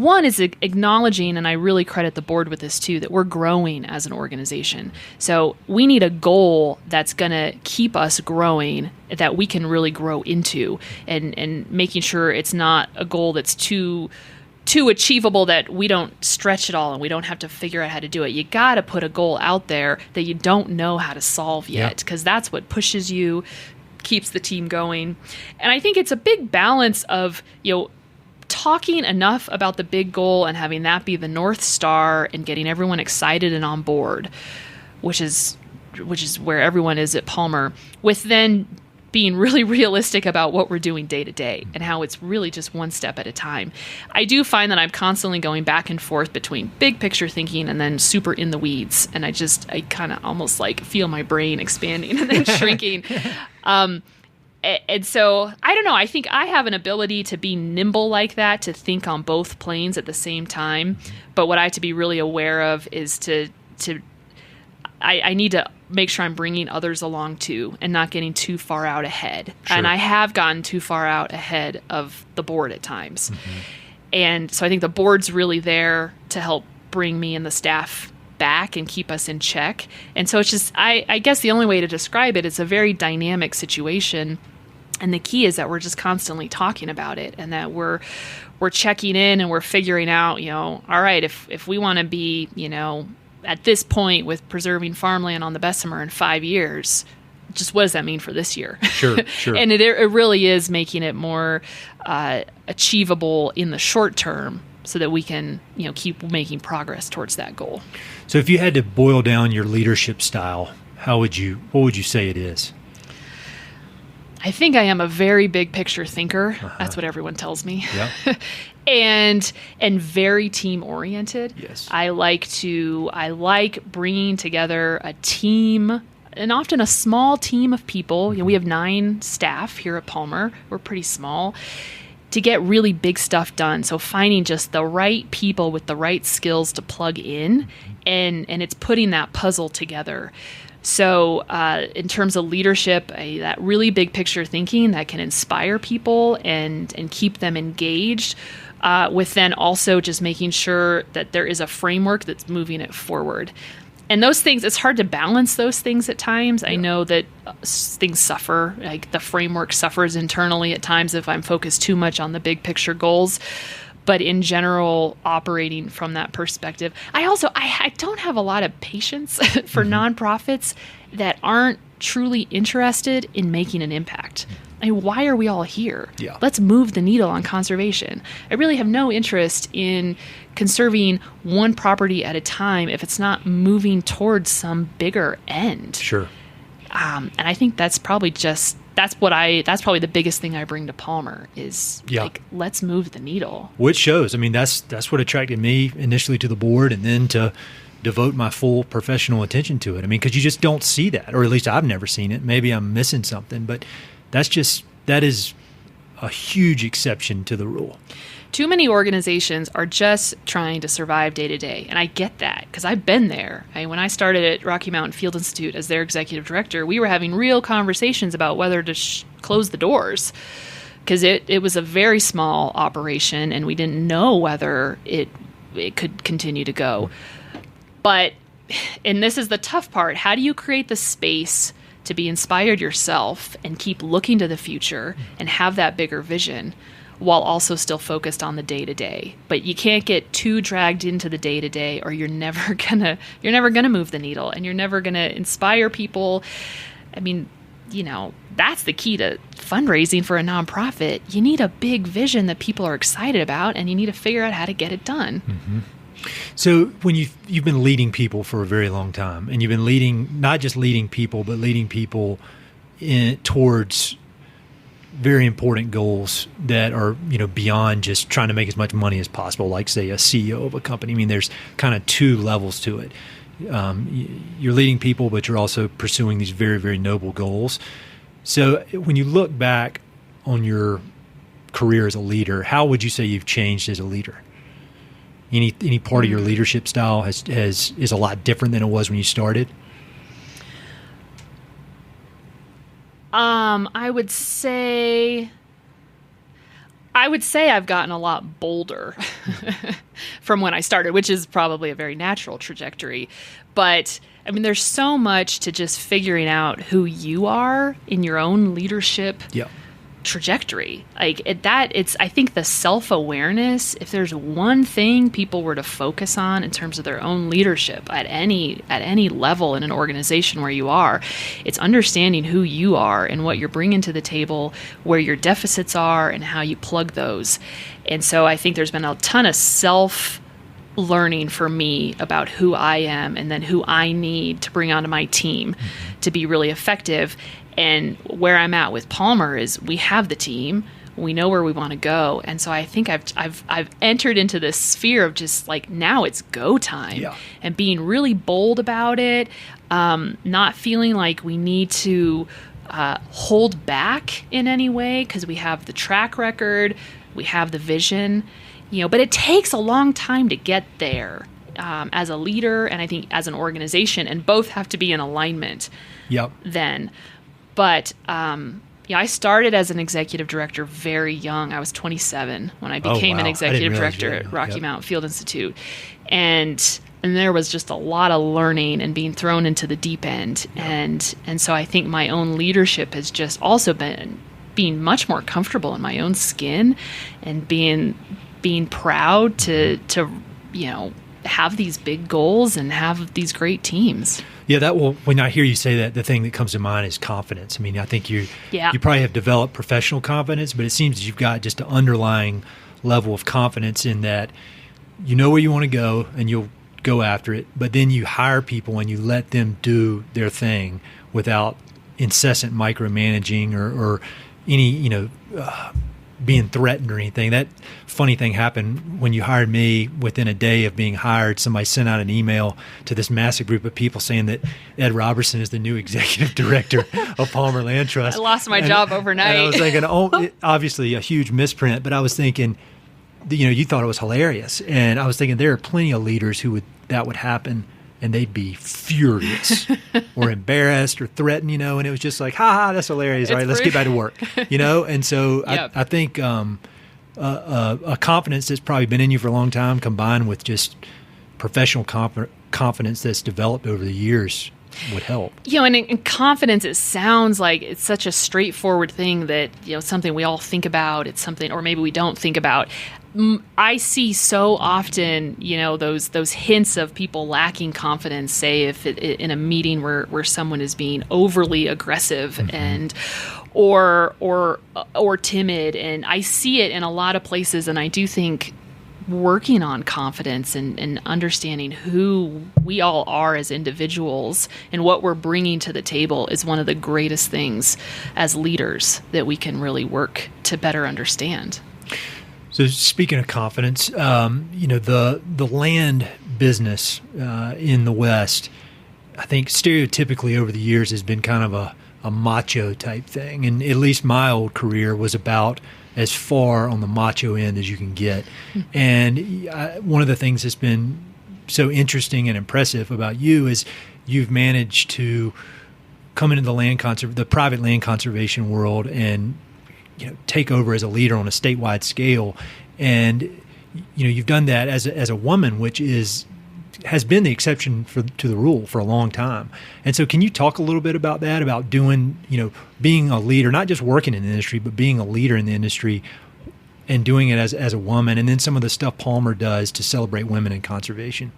one is acknowledging, and I really credit the board with this too, that we're growing as an organization. So we need a goal that's going to keep us growing, that we can really grow into, and making sure it's not a goal that's too achievable that we don't stretch it all and we don't have to figure out how to do it. You got to put a goal out there that you don't know how to solve yet, because that's what pushes you, keeps the team going. And I think it's a big balance of, talking enough about the big goal and having that be the North Star and getting everyone excited and on board, which is where everyone is at Palmer, with then being really realistic about what we're doing day to day and how it's really just one step at a time. I do find that I'm constantly going back and forth between big picture thinking and then super in the weeds. And I kind of almost feel my brain expanding and then shrinking. And so I don't know, I think I have an ability to be nimble like that, to think on both planes at the same time. But what I have to be really aware of is I need to make sure I'm bringing others along too and not getting too far out ahead. Sure. And I have gotten too far out ahead of the board at times. Mm-hmm. And so I think the board's really there to help bring me and the staff back and keep us in check. And so it's just, I guess the only way to describe it is a very dynamic situation. And the key is that we're just constantly talking about it, and that we're checking in and we're figuring out, all right, if we want to be, at this point with preserving farmland on the Bessemer in 5 years, just what does that mean for this year? Sure. And it really is making it more achievable in the short term, so that we can, keep making progress towards that goal. So if you had to boil down your leadership style, what would you say it is? I think I am a very big picture thinker. Uh-huh. That's what everyone tells me. Yeah. and very team oriented. Yes. I like bringing together a team, and often a small team of people. We have 9 staff here at Palmer. We're pretty small, to get really big stuff done. So finding just the right people with the right skills to plug in, and it's putting that puzzle together. So in terms of leadership, that really big picture thinking that can inspire people and keep them engaged, with then also just making sure that there is a framework that's moving it forward. And those things, it's hard to balance those things at times. Yeah. I know that things suffer, like the framework suffers internally at times if I'm focused too much on the big picture goals. But in general, operating from that perspective, I don't have a lot of patience for nonprofits that aren't truly interested in making an impact. I mean, why are we all here? Yeah. Let's move the needle on conservation. I really have no interest in conserving one property at a time if it's not moving towards some bigger end. Sure. And I think that's probably probably the biggest thing I bring to Palmer is let's move the needle. Which shows. I mean, that's what attracted me initially to the board, and then to devote my full professional attention to it. I mean, because you just don't see that, or at least I've never seen it. Maybe I'm missing something, but that is a huge exception to the rule. Too many organizations are just trying to survive day to day. And I get that because I've been there. When I started at Rocky Mountain Field Institute as their executive director, we were having real conversations about whether to close the doors, because it was a very small operation and we didn't know whether it could continue to go. But, and this is the tough part, how do you create the space to be inspired yourself and keep looking to the future and have that bigger vision, while also still focused on the day-to-day? But you can't get too dragged into the day-to-day, or you're never gonna move the needle, and you're never gonna inspire people. I mean, that's the key to fundraising for a nonprofit. You need a big vision that people are excited about, and you need to figure out how to get it done. Mm-hmm. So when you've been leading people for a very long time, and you've been not just leading people, but leading people towards very important goals that are, beyond just trying to make as much money as possible, like, say, a CEO of a company. I mean, there's kind of two levels to it. You're leading people, but you're also pursuing these very, very noble goals. So when you look back on your career as a leader, how would you say you've changed as a leader? Any part of your leadership style is a lot different than it was when you started? I would say I've gotten a lot bolder from when I started, which is probably a very natural trajectory. But I mean, there's so much to just figuring out who you are in your own leadership trajectory. I think the self-awareness, if there's one thing people were to focus on in terms of their own leadership at any level in an organization where you are, it's understanding who you are and what you're bringing to the table, where your deficits are, and how you plug those. And so I think there's been a ton of learning for me about who I am and then who I need to bring onto my team to be really effective. And where I'm at with Palmer is we have the team, we know where we want to go, and so I think I've entered into this sphere of just like, now it's go time, and being really bold about it, not feeling like we need to hold back in any way because we have the track record, we have the vision, but it takes a long time to get there as a leader, and I think as an organization, and both have to be in alignment. Then. But I started as an executive director very young. I was 27 when I became an executive director at Rocky Mountain Field Institute. And there was just a lot of learning and being thrown into the deep end. And so I think my own leadership has just also been being much more comfortable in my own skin and being proud to have these big goals and have these great teams. Yeah, when I hear you say that, the thing that comes to mind is confidence. I mean, I think you probably have developed professional confidence, but it seems you've got just an underlying level of confidence in that you know where you want to go and you'll go after it, but then you hire people and you let them do their thing without incessant micromanaging or any, being threatened or anything. That funny thing happened when you hired me. Within a day of being hired, somebody sent out an email to this massive group of people saying that Ed Robertson is the new executive director of Palmer Land Trust. I lost my job overnight. And I was thinking, obviously a huge misprint, but I was thinking, you thought it was hilarious. And I was thinking there are plenty of leaders that would happen and they'd be furious or embarrassed or threatened, and it was just like, ha, that's hilarious. All right, let's get back to work, And so I think a confidence that's probably been in you for a long time combined with just professional confidence that's developed over the years would help. And in confidence, it sounds like it's such a straightforward thing that, something we all think about. It's something, or maybe we don't think about. I see so often, those hints of people lacking confidence, say if in a meeting where someone is being overly aggressive and or timid, and I see it in a lot of places, and I do think working on confidence and understanding who we all are as individuals and what we're bringing to the table is one of the greatest things as leaders that we can really work to better understand. So speaking of confidence, the land business in the West, I think stereotypically over the years has been kind of a macho type thing. And at least my old career was about as far on the macho end as you can get. And one of the things that's been so interesting and impressive about you is you've managed to come into the private land conservation world and take over as a leader on a statewide scale, and you've done that as a woman, which has been the exception to the rule for a long time. And so, can you talk a little bit about that, about doing, being a leader, not just working in the industry, but being a leader in the industry and doing it as a woman, and then some of the stuff Palmer does to celebrate women in conservation?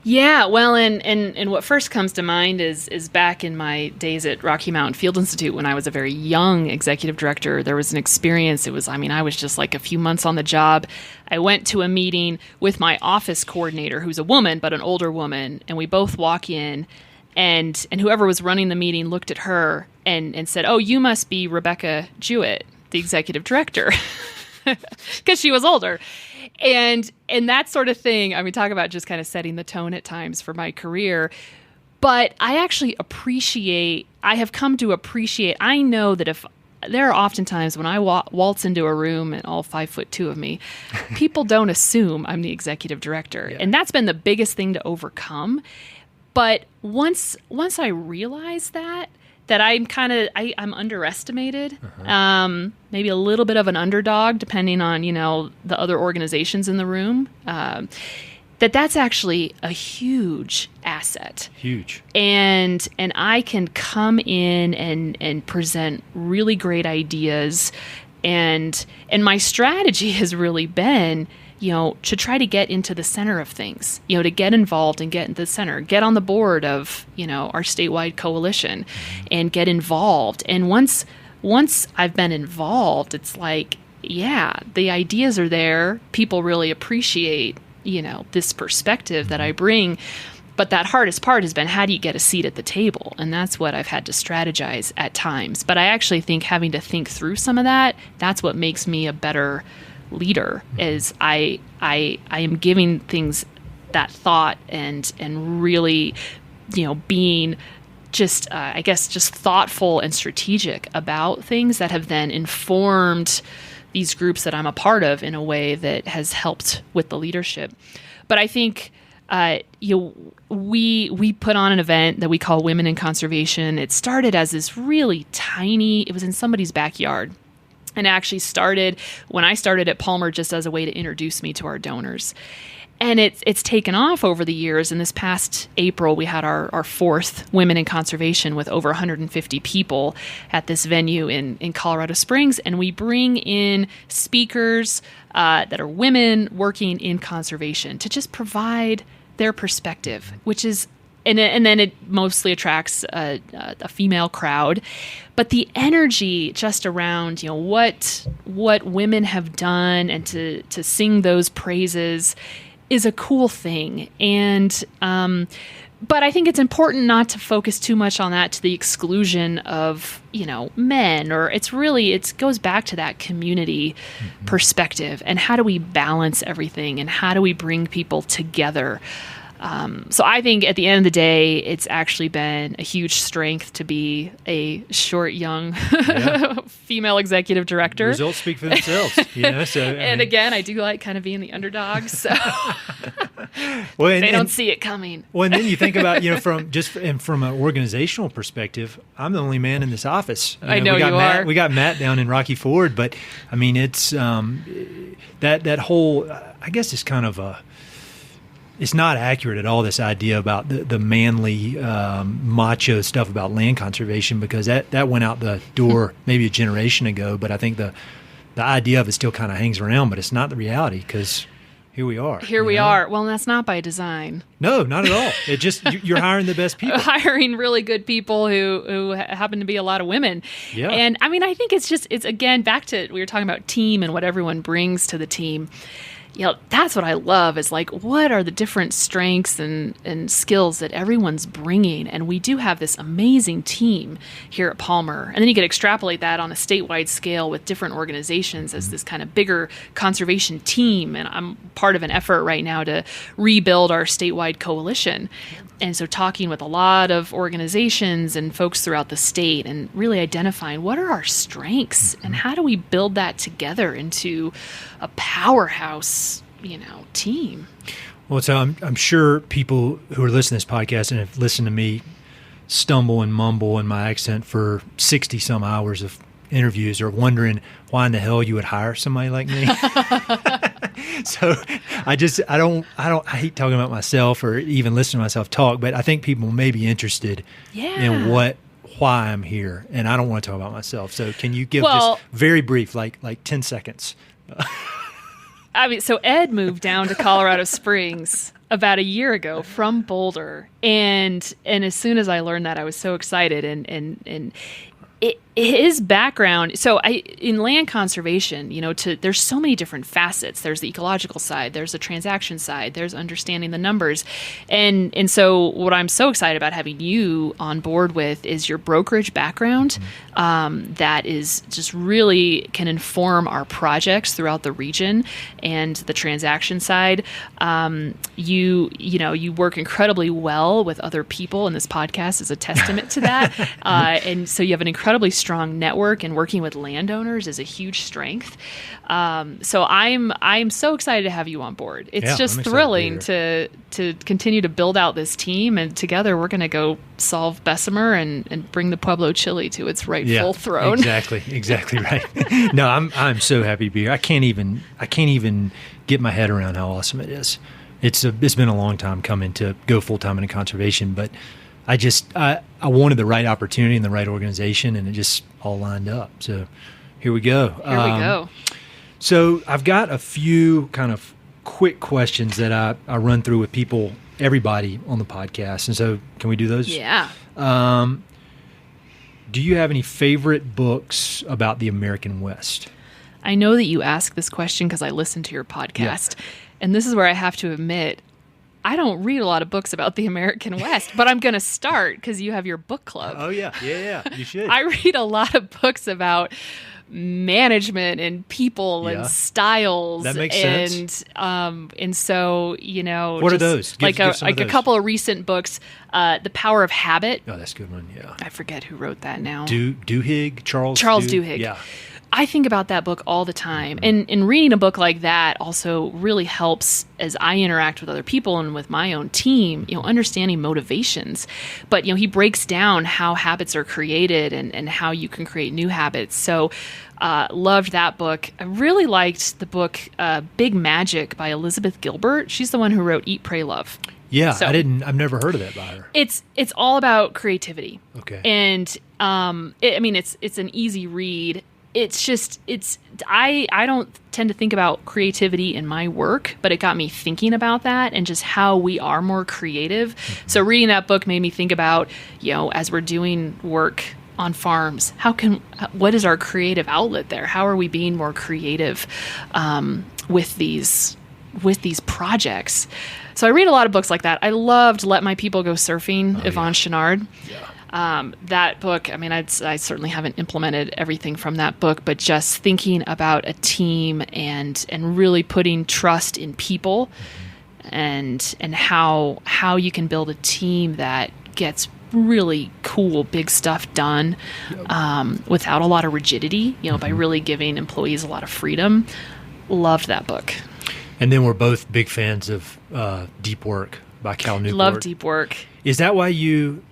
Yeah, well, and what first comes to mind is back in my days at Rocky Mountain Field Institute when I was a very young executive director. There was an experience. I was just like a few months on the job. I went to a meeting with my office coordinator, who's a woman, but an older woman, and we both walk in, And whoever was running the meeting looked at her and said, "Oh, you must be Rebecca Jewett, the executive director," because she was older. And that sort of thing, I mean, talk about just kind of setting the tone at times for my career. But I actually I have come to appreciate, I know that if there are often times when I waltz into a room and all 5'2" of me, people don't assume I'm the executive director. Yeah. And that's been the biggest thing to overcome. But once I realized that I'm underestimated, maybe a little bit of an underdog, depending on, the other organizations in the room, that's actually a huge asset. Huge. And I can come in and present really great ideas. And my strategy has really been, to try to get into the center of things, to get involved and get in the center, get on the board of, our statewide coalition and get involved. And once I've been involved, it's like, yeah, the ideas are there. People really appreciate, this perspective that I bring. But that hardest part has been, how do you get a seat at the table? And that's what I've had to strategize at times. But I actually think having to think through some of that's what makes me a better leader, is I am giving things that thought and really, being just, just thoughtful and strategic about things that have then informed these groups that I'm a part of in a way that has helped with the leadership. But I think we put on an event that we call Women in Conservation. It started as this really tiny, it was in somebody's backyard. And actually started when I started at Palmer just as a way to introduce me to our donors. And it's taken off over the years. And this past April, we had our fourth Women in Conservation with over 150 people at this venue in Colorado Springs. And we bring in speakers that are women working in conservation to just provide their perspective, which is, and then it mostly attracts a female crowd. But the energy just around, what women have done and to sing those praises is a cool thing. And but I think it's important not to focus too much on that to the exclusion of, men, or it goes back to that community perspective and how do we balance everything and how do we bring people together. So I think at the end of the day, it's actually been a huge strength to be a short, young female executive director. Results speak for themselves, Again, I do like kind of being the underdog, so well, they don't see it coming. Well, and then you think about, from an organizational perspective, I'm the only man in this office. I know you are. We got Matt down in Rocky Ford, but I mean, it's that whole, I guess it's kind of it's not accurate at all, this idea about the manly macho stuff about land conservation, because that went out the door maybe a generation ago. But I think the idea of it still kind of hangs around, but it's not the reality, because here we are. Here we are. Well, that's not by design. No, not at all. It just, you're hiring the best people. Hiring really good people who happen to be a lot of women. Yeah. And I mean, I think it's again, back to, we were talking about team and what everyone brings to the team. That's what I love, is like, what are the different strengths and skills that everyone's bringing? And we do have this amazing team here at Palmer. And then you could extrapolate that on a statewide scale with different organizations as this kind of bigger conservation team. And I'm part of an effort right now to rebuild our statewide coalition. And so talking with a lot of organizations and folks throughout the state and really identifying what are our strengths and how do we build that together into a powerhouse, team. Well, so I'm sure people who are listening to this podcast and have listened to me stumble and mumble in my accent for 60 some hours of interviews are wondering why in the hell you would hire somebody like me. So I hate talking about myself or even listening to myself talk, but I think people may be interested in why I'm here, and I don't want to talk about myself. So can you give just very brief, like 10 seconds? I mean, so Ed moved down to Colorado Springs about a year ago from Boulder, and as soon as I learned that, I was so excited, and his background, in land conservation, there's so many different facets. There's the ecological side, there's the transaction side, there's understanding the numbers. And so what I'm so excited about having you on board with is your brokerage background, that is just really can inform our projects throughout the region, and the transaction side. You work incredibly well with other people, and this podcast is a testament to that. And so you have an incredibly strong network, and working with landowners is a huge strength. So I'm so excited to have you on board. It's just thrilling to continue to build out this team, and together we're going to go solve Bessemer and bring the Pueblo chili to its rightful throne. Exactly right. No, I'm so happy to be here. I can't even get my head around how awesome it is. It's been a long time coming to go full time in conservation, but I wanted the right opportunity and the right organization, and it just all lined up. So here we go. So I've got a few kind of quick questions that I run through with people, everybody on the podcast. And so can we do those? Yeah. Do you have any favorite books about the American West? I know that you asked this question because I listened to your podcast. Yeah. And this is where I have to admit, I don't read a lot of books about the American West, but I'm going to start because you have your book club. Oh, yeah. You should. I read a lot of books about management and people and styles. That makes sense. And so, what are those? Give a couple of recent books, The Power of Habit. Oh, that's a good one. Yeah. I forget who wrote that now. Charles Duhigg. Yeah. I think about that book all the time. And reading a book like that also really helps as I interact with other people and with my own team, understanding motivations. But, he breaks down how habits are created and how you can create new habits. So loved that book. I really liked the book Big Magic by Elizabeth Gilbert. She's the one who wrote Eat, Pray, Love. Yeah, I've never heard of that by her. It's all about creativity. Okay. And it's an easy read. I don't tend to think about creativity in my work, but it got me thinking about that and just how we are more creative. Mm-hmm. So reading that book made me think about, as we're doing work on farms, what is our creative outlet there? How are we being more creative with these projects? So I read a lot of books like that. I loved Let My People Go Surfing, Yvonne Chouinard. Yeah. That book, I certainly haven't implemented everything from that book, but just thinking about a team and really putting trust in people, and how you can build a team that gets really cool, big stuff done without a lot of rigidity, by really giving employees a lot of freedom. Loved that book. And then we're both big fans of Deep Work by Cal Newport. Love Deep Work. Is that why you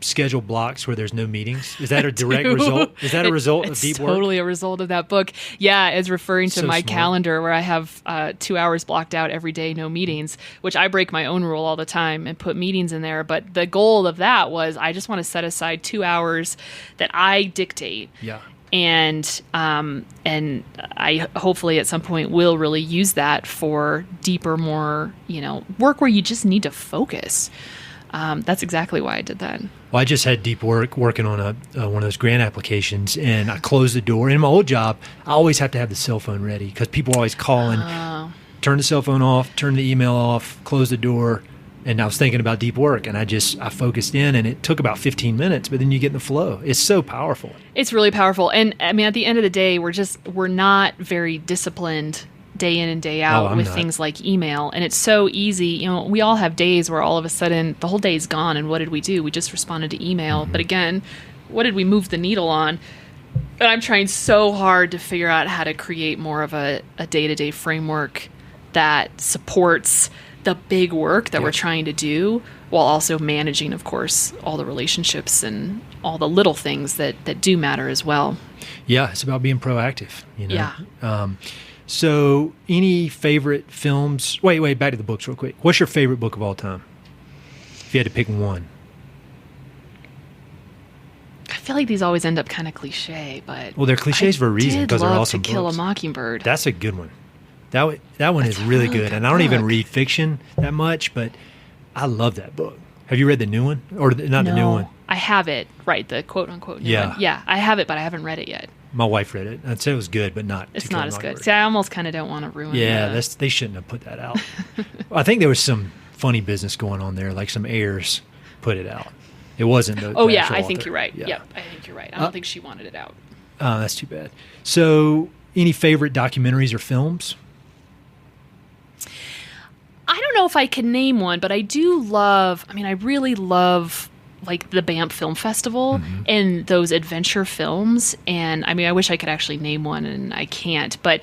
schedule blocks where there's no meetings? Is that a direct result? Is that a result of Deep Work? It's totally a result of that book. Yeah, it's referring to my calendar where I have 2 hours blocked out every day, no meetings, which I break my own rule all the time and put meetings in there. But the goal of that was I just want to set aside 2 hours that I dictate. Yeah. And I hopefully at some point will really use that for deeper, more, work where you just need to focus. That's exactly why I did that. Well, I just had Deep Work working on one of those grant applications, and I closed the door. In my old job, I always have to have the cell phone ready because people are always calling. Turn the cell phone off, turn the email off, close the door. And I was thinking about Deep Work, and I focused in, and it took about 15 minutes, but then you get in the flow. It's so powerful. It's really powerful. And at the end of the day, we're not very disciplined day in and day out with things like email. And it's so easy. We all have days where all of a sudden the whole day is gone. And what did we do? We just responded to email. Mm-hmm. But again, what did we move the needle on? And I'm trying so hard to figure out how to create more of a day-to-day framework that supports the big work that we're trying to do, while also managing, of course, all the relationships and all the little things that do matter as well. Yeah, it's about being proactive, Yeah. So any favorite films? Wait, back to the books real quick. What's your favorite book of all time? If you had to pick one. I feel like these always end up kind of cliche, but... Well, they're cliches for a reason, because they're awesome books. To Kill a Mockingbird. That's a good one. That one is really good. And I don't even read fiction that much, but I love that book. Have you read the new one? Or not the new one? I have it. Right, the quote-unquote new one. Yeah, I have it, but I haven't read it yet. My wife read it. I'd say it was good, but not. It's not as good. See, I almost kind of don't want to ruin it. Yeah, they shouldn't have put that out. I think there was some funny business going on there, like some heirs put it out. It wasn't the Oh, yeah, actual I think author. you're right. Yeah. Yep, I think you're right. I don't think she wanted it out. That's too bad. So, any favorite documentaries or films? I don't know if I can name one, but I do love, I really love like the Banff Film Festival and those adventure films. And I wish I could actually name one, and I can't. But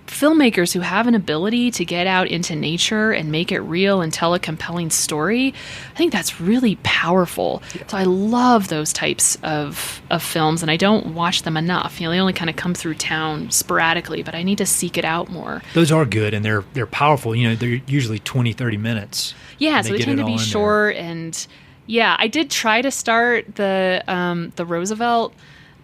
filmmakers who have an ability to get out into nature and make it real and tell a compelling story, I think that's really powerful. Yeah. So I love those types of films, and I don't watch them enough. They only kind of come through town sporadically, but I need to seek it out more. Those are good, and they're powerful. They're usually 20, 30 minutes. Yeah, so they tend to be short and... Yeah, I did try to start the Roosevelt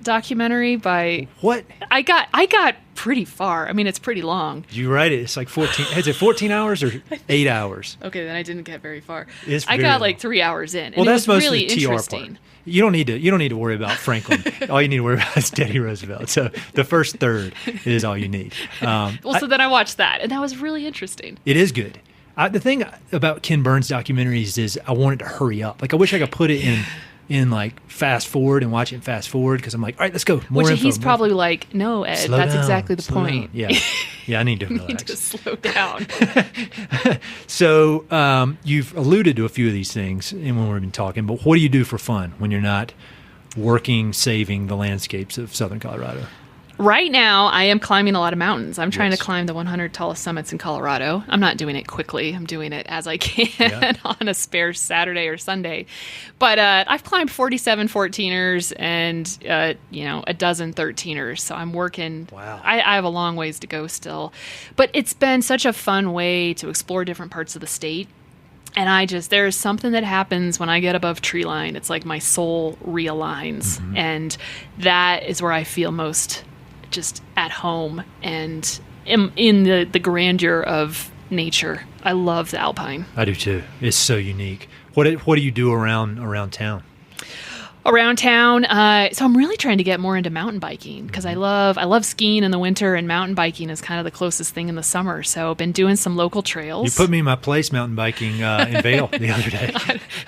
documentary by... What? I got pretty far. It's pretty long. Did you write it? It's like 14... Is it 14 hours or 8 hours? Okay, then I didn't get very far. I got like 3 hours in. Well, and that's it was most really of the TR interesting. part. You don't need to worry about Franklin. All you need to worry about is Teddy Roosevelt. So the first third is all you need. So then I watched that, and that was really interesting. It is good. The thing about Ken Burns documentaries is I want it to hurry up. Like, I wish I could put it in like fast forward and watch it fast forward, because I'm like, all right, let's go. More info, he's probably like, no, Ed, slow that's down, exactly the point. Down. Yeah, I need to relax. You need to slow down. So you've alluded to a few of these things when we've been talking, but what do you do for fun when you're not working, saving the landscapes of Southern Colorado? Right now, I am climbing a lot of mountains. I'm trying to climb the 100 tallest summits in Colorado. I'm not doing it quickly. I'm doing it as I can on a spare Saturday or Sunday. But I've climbed 47 14ers and, a dozen 13ers. So I'm working. Wow. I have a long ways to go still. But it's been such a fun way to explore different parts of the state. And there's something that happens when I get above tree line. It's like my soul realigns. Mm-hmm. And that is where I feel most just at home and in the grandeur of nature. I love the Alpine. I do too. It's so unique. What do you do around town? Around town, so I'm really trying to get more into mountain biking, because I love skiing in the winter, and mountain biking is kind of the closest thing in the summer. So I've been doing some local trails. You put me in my place mountain biking in Vail the other day.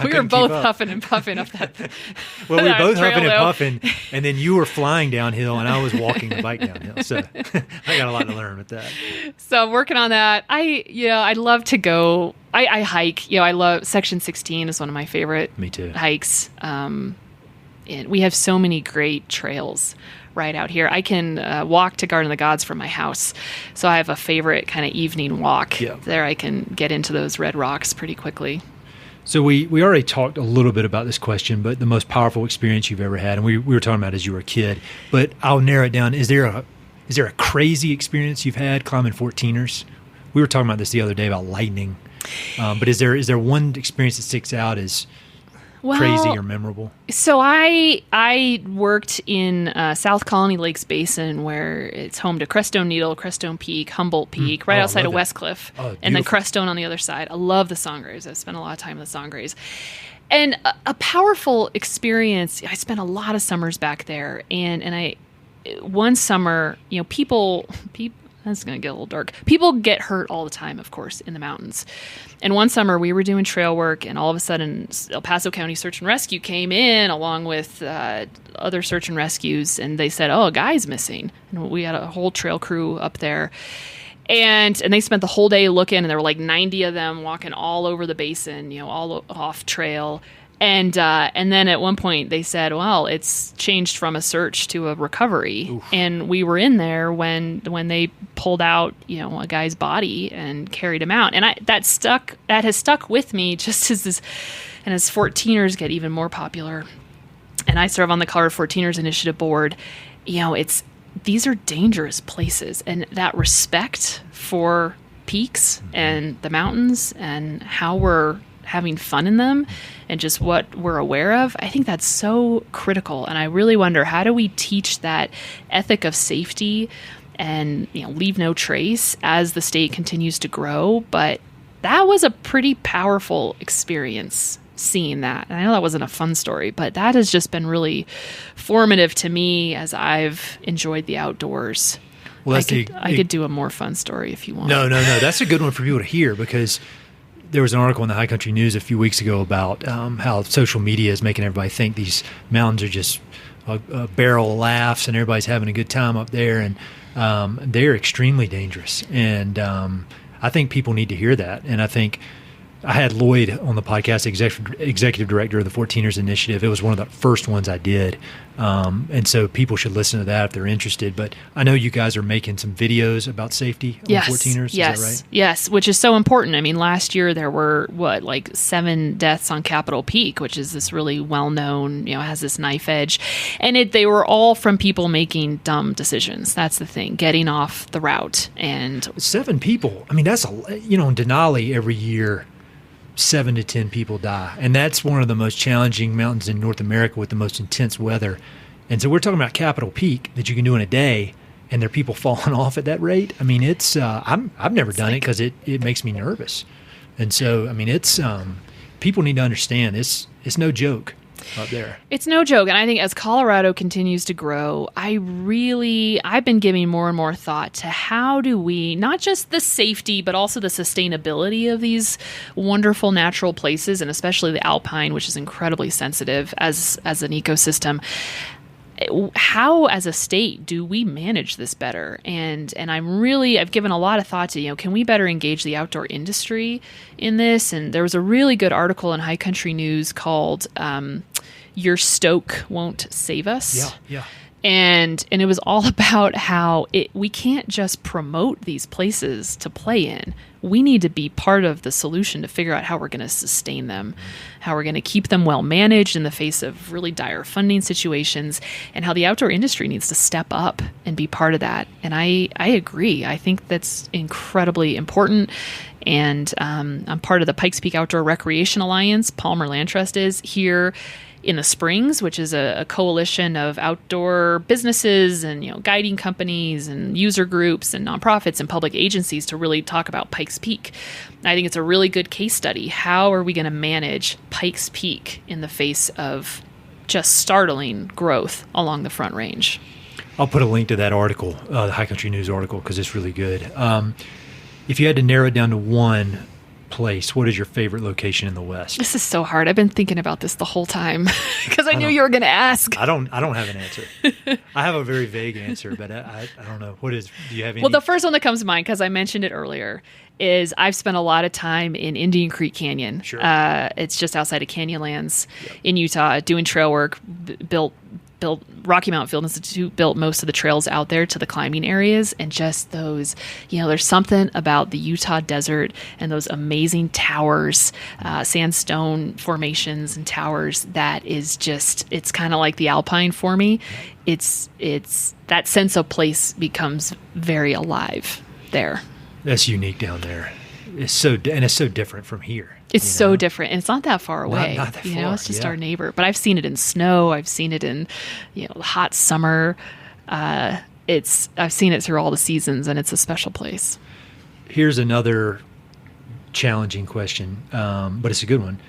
We were both huffing and puffing up that. Well, we were both trail, huffing and though. puffing, and then you were flying downhill, and I was walking the bike downhill. So I got a lot to learn with that. So I'm working on that. I'd love to go. I hike. I love Section 16 is one of my favorite. Me too. Hikes. We have so many great trails right out here. I can walk to Garden of the Gods from my house. So I have a favorite kind of evening walk. Yeah. There I can get into those red rocks pretty quickly. So we already talked a little bit about this question, but the most powerful experience you've ever had, and we were talking about as you were a kid, but I'll narrow it down. Is there a crazy experience you've had climbing 14ers? We were talking about this the other day about lightning. But is there one experience that sticks out as crazy or memorable? So I worked in South Colony Lakes Basin, where it's home to Crestone Needle, Crestone Peak, Humboldt Peak, right outside of Westcliff, and then Crestone on the other side. I love the Sangres. I've spent a lot of time in the Sangres. And a powerful experience. I spent a lot of summers back there, and one summer, people that's going to get a little dark. People get hurt all the time, of course, in the mountains. And one summer we were doing trail work, and all of a sudden El Paso County Search and Rescue came in along with other search and rescues, and they said, a guy's missing. And we had a whole trail crew up there. And they spent the whole day looking, and there were like 90 of them walking all over the basin, all off trail. And then at one point they said, well, it's changed from a search to a recovery. Oof. And we were in there when they pulled out, a guy's body and carried him out. And that has stuck with me just as 14ers get even more popular. And I serve on the Colorado 14ers Initiative Board. These are dangerous places, and that respect for peaks and the mountains and how we're having fun in them and just what we're aware of, I think that's so critical. And I really wonder, how do we teach that ethic of safety and leave no trace as the state continues to grow? But that was a pretty powerful experience seeing that. And I know that wasn't a fun story, but that has just been really formative to me as I've enjoyed the outdoors. Well, I could do a more fun story if you want. No. That's a good one for people to hear, because there was an article in the High Country News a few weeks ago about how social media is making everybody think these mountains are just a barrel of laughs and everybody's having a good time up there. And they're extremely dangerous. And I think people need to hear that. And I think I had Lloyd on the podcast, executive director of the 14ers Initiative. It was one of the first ones I did. And so people should listen to that if they're interested. But I know you guys are making some videos about safety on 14ers. Yes, is that right? Yes, which is so important. I mean, last year there were, 7 deaths on Capitol Peak, which is this really well-known, has this knife edge. And they were all from people making dumb decisions. That's the thing, getting off the route. And 7 people. I mean, that's in Denali every year, 7 to 10 people die. And that's one of the most challenging mountains in North America with the most intense weather. And so we're talking about Capitol Peak that you can do in a day, and there are people falling off at that rate. I mean, it's I've never done it because it makes me nervous. And so, I mean, it's people need to understand it's no joke up there. It's no joke. And I think as Colorado continues to grow, I've been giving more and more thought to how do we, not just the safety, but also the sustainability of these wonderful natural places, and especially the Alpine, which is incredibly sensitive as an ecosystem. How, as a state, do we manage this better? And I've given a lot of thought to, can we better engage the outdoor industry in this? And there was a really good article in High Country News called "Your Stoke Won't Save Us." Yeah. And it was all about how we can't just promote these places to play in. We need to be part of the solution to figure out how we're going to sustain them, how we're going to keep them well managed in the face of really dire funding situations, and how the outdoor industry needs to step up and be part of that. And I agree. I think that's incredibly important. And I'm part of the Pikes Peak Outdoor Recreation Alliance. Palmer Land Trust is here in the Springs, which is a coalition of outdoor businesses and guiding companies and user groups and nonprofits and public agencies to really talk about Pikes Peak. I think it's a really good case study. How are we going to manage Pikes Peak in the face of just startling growth along the Front Range? I'll put a link to that article, the High Country News article, because it's really good. If you had to narrow it down to one place, what is your favorite location in the West? This is so hard. I've been thinking about this the whole time because I knew you were going to ask. I don't have an answer. I have a very vague answer, but I don't know. Do you have any? Well, the first one that comes to mind, because I mentioned it earlier, is I've spent a lot of time in Indian Creek Canyon. Sure. It's just outside of Canyonlands in Utah, doing trail work, built Rocky Mountain Field Institute built most of the trails out there to the climbing areas, and just those, there's something about the Utah desert and those amazing towers, sandstone formations and towers that is just, it's kind of like the Alpine for me. It's that sense of place becomes very alive there. That's unique down there. It's so different from here. It's so different, and it's not that far away. Not that far. It's just our neighbor. But I've seen it in snow. I've seen it in, hot summer. I've seen it through all the seasons, and it's a special place. Here's another challenging question, but it's a good one.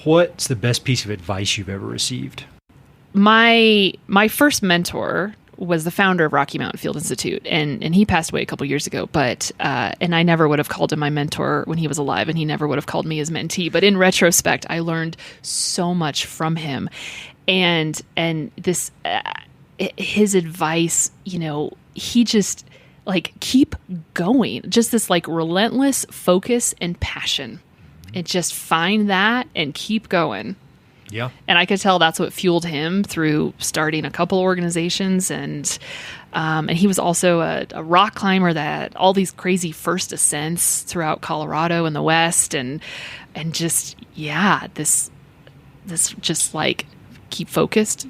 What's the best piece of advice you've ever received? My first mentor was the founder of Rocky Mountain Field Institute, and he passed away a couple years ago, but and I never would have called him my mentor when he was alive, and he never would have called me his mentee. But in retrospect, I learned so much from him, and this his advice, he just keep going, just this relentless focus and passion, and just find that and keep going. Yeah. And I could tell that's what fueled him through starting a couple organizations. And he was also a rock climber that all these crazy first ascents throughout Colorado and the West. And just, this just keep focused,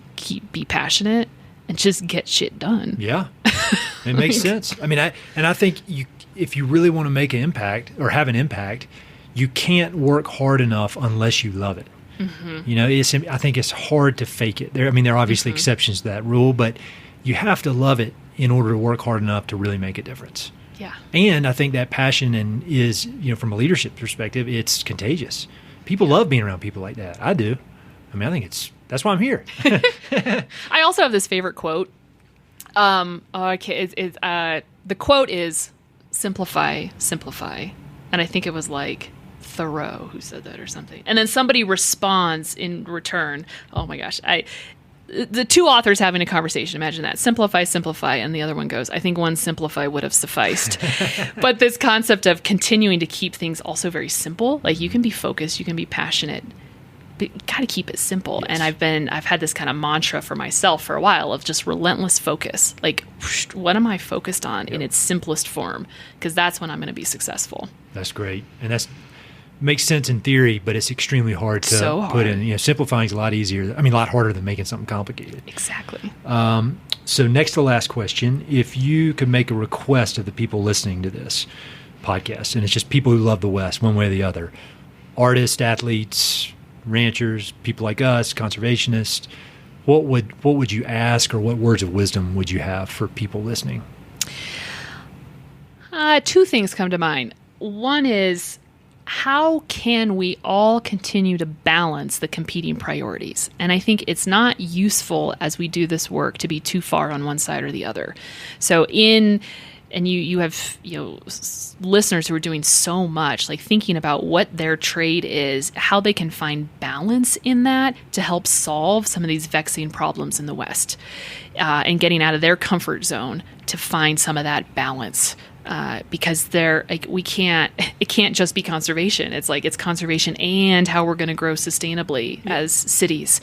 be passionate, and just get shit done. Yeah. It makes sense. I mean, I think if you really want to make an impact or have an impact, you can't work hard enough unless you love it. Mm-hmm. I think it's hard to fake it. There are obviously exceptions to that rule, but you have to love it in order to work hard enough to really make a difference. Yeah. And I think that passion is, from a leadership perspective, it's contagious. People love being around people like that. I do. I mean, I think that's why I'm here. I also have this favorite quote. The quote is simplify, simplify. And I think it was like Thoreau who said that or something. And then somebody responds in return. Oh my gosh. The two authors having a conversation, imagine that. Simplify, simplify. And the other one goes, I think one simplify would have sufficed. But this concept of continuing to keep things also very simple, like you can be focused, you can be passionate, but you got to keep it simple. Yes. And I've had this kind of mantra for myself for a while of just relentless focus. Like, what am I focused on in its simplest form? Because that's when I'm going to be successful. That's great. And that's makes sense in theory, but it's extremely hard to put in. Simplifying is a lot easier. I mean, a lot harder than making something complicated. Exactly. So next to last question, if you could make a request of the people listening to this podcast, and it's just people who love the West one way or the other, artists, athletes, ranchers, people like us, conservationists, what would you ask, or what words of wisdom would you have for people listening? Two things come to mind. One is, how can we all continue to balance the competing priorities? And I think it's not useful as we do this work to be too far on one side or the other. So you have listeners who are doing so much, like thinking about what their trade is, how they can find balance in that to help solve some of these vexing problems in the West, and getting out of their comfort zone to find some of that balance. Because it can't just be conservation. It's like it's conservation and how we're going to grow sustainably as cities.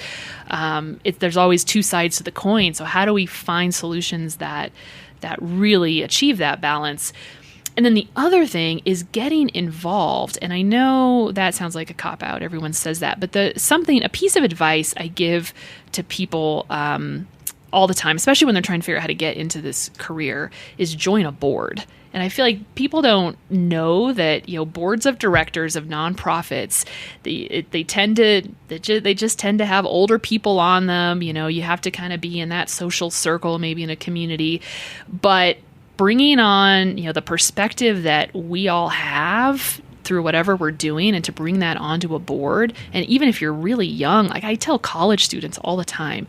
There's always two sides to the coin. So how do we find solutions that really achieve that balance? And then the other thing is getting involved. And I know that sounds like a cop-out. Everyone says that. But a piece of advice I give to people all the time, especially when they're trying to figure out how to get into this career, is join a board. And I feel like people don't know that, boards of directors of nonprofits, they just tend to have older people on them. You have to kind of be in that social circle, maybe in a community, but bringing on, the perspective that we all have through whatever we're doing, and to bring that onto a board. And even if you're really young, like I tell college students all the time,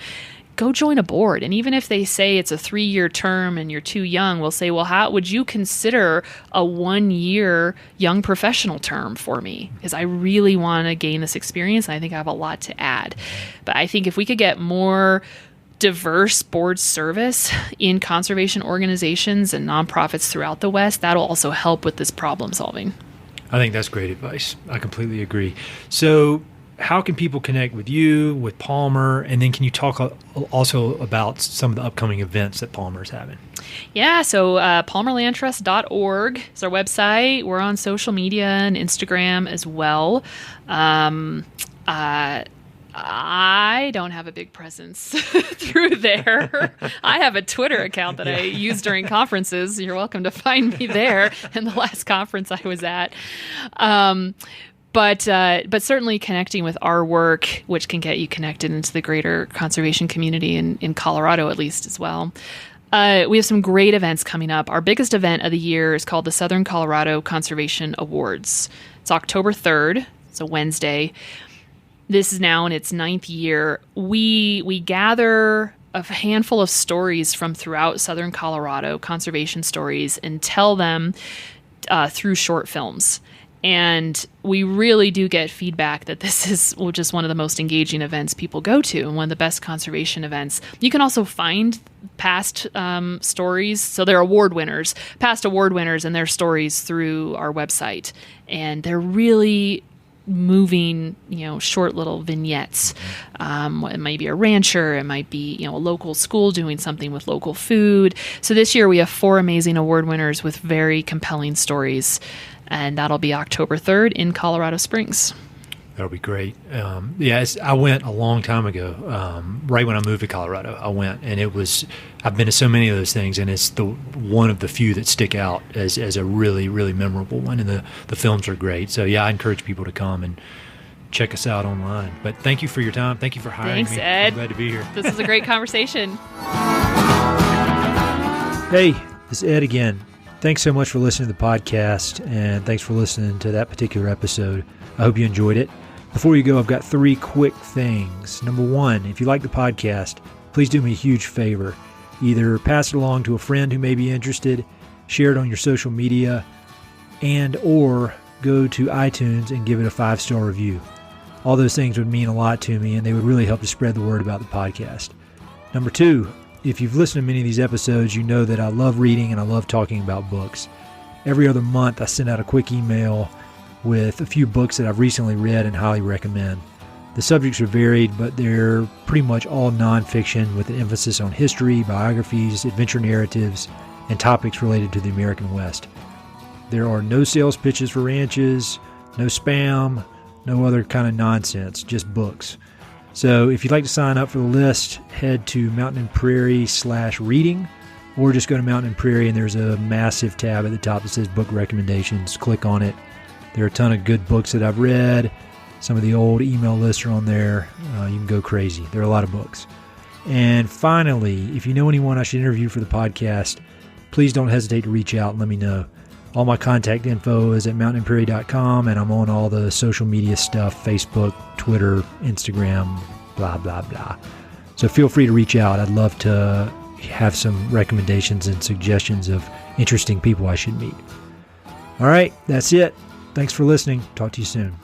go join a board. And even if they say it's a 3-year term and you're too young, we'll say, well, how would you consider a 1-year young professional term for me? Because I really want to gain this experience, and I think I have a lot to add. But I think if we could get more diverse board service in conservation organizations and nonprofits throughout the West, that'll also help with this problem solving. I think that's great advice. I completely agree. So how can people connect with you, with Palmer, and then can you talk also about some of the upcoming events that Palmer is having? Yeah, so palmerlandtrust.org is our website. We're on social media and Instagram as well. I don't have a big presence through there. I have a Twitter account that I use during conferences. You're welcome to find me there in the last conference I was at. But certainly connecting with our work, which can get you connected into the greater conservation community in Colorado, at least, as well. We have some great events coming up. Our biggest event of the year is called the Southern Colorado Conservation Awards. It's October 3rd. It's a Wednesday. This is now in its 9th year. We gather a handful of stories from throughout Southern Colorado, conservation stories, and tell them through short films. And we really do get feedback that this is just one of the most engaging events people go to, and one of the best conservation events. You can also find past stories. So they're past award winners and their stories through our website. And they're really moving, short little vignettes. It might be a rancher, it might be, a local school doing something with local food. So this year we have 4 amazing award winners with very compelling stories. And that'll be October 3rd in Colorado Springs. That'll be great. I went a long time ago, right when I moved to Colorado. I went, and I've been to so many of those things, and it's one of the few that stick out as a really, really memorable one. And the films are great. So, I encourage people to come and check us out online. But thank you for your time. Thank you for hiring me. Thanks, Ed. I'm glad to be here. This is a great conversation. Hey, this is Ed again. Thanks so much for listening to the podcast, and thanks for listening to that particular episode. I hope you enjoyed it. Before you go, I've got 3 quick things. Number 1, if you like the podcast, please do me a huge favor. Either pass it along to a friend who may be interested, share it on your social media, and or go to iTunes and give it a 5-star review. All those things would mean a lot to me, and they would really help to spread the word about the podcast. Number 2, if you've listened to many of these episodes, you know that I love reading and I love talking about books. Every other month, I send out a quick email with a few books that I've recently read and highly recommend. The subjects are varied, but they're pretty much all nonfiction with an emphasis on history, biographies, adventure narratives, and topics related to the American West. There are no sales pitches for ranches, no spam, no other kind of nonsense, just books. So if you'd like to sign up for the list, head to Mountain and Prairie/reading, or just go to Mountain and Prairie and there's a massive tab at the top that says book recommendations. Click on it. There are a ton of good books that I've read. Some of the old email lists are on there. You can go crazy. There are a lot of books. And finally, if you know anyone I should interview for the podcast, please don't hesitate to reach out and let me know. All my contact info is at mountainandprairie.com, and I'm on all the social media stuff, Facebook, Twitter, Instagram, blah, blah, blah. So feel free to reach out. I'd love to have some recommendations and suggestions of interesting people I should meet. All right, that's it. Thanks for listening. Talk to you soon.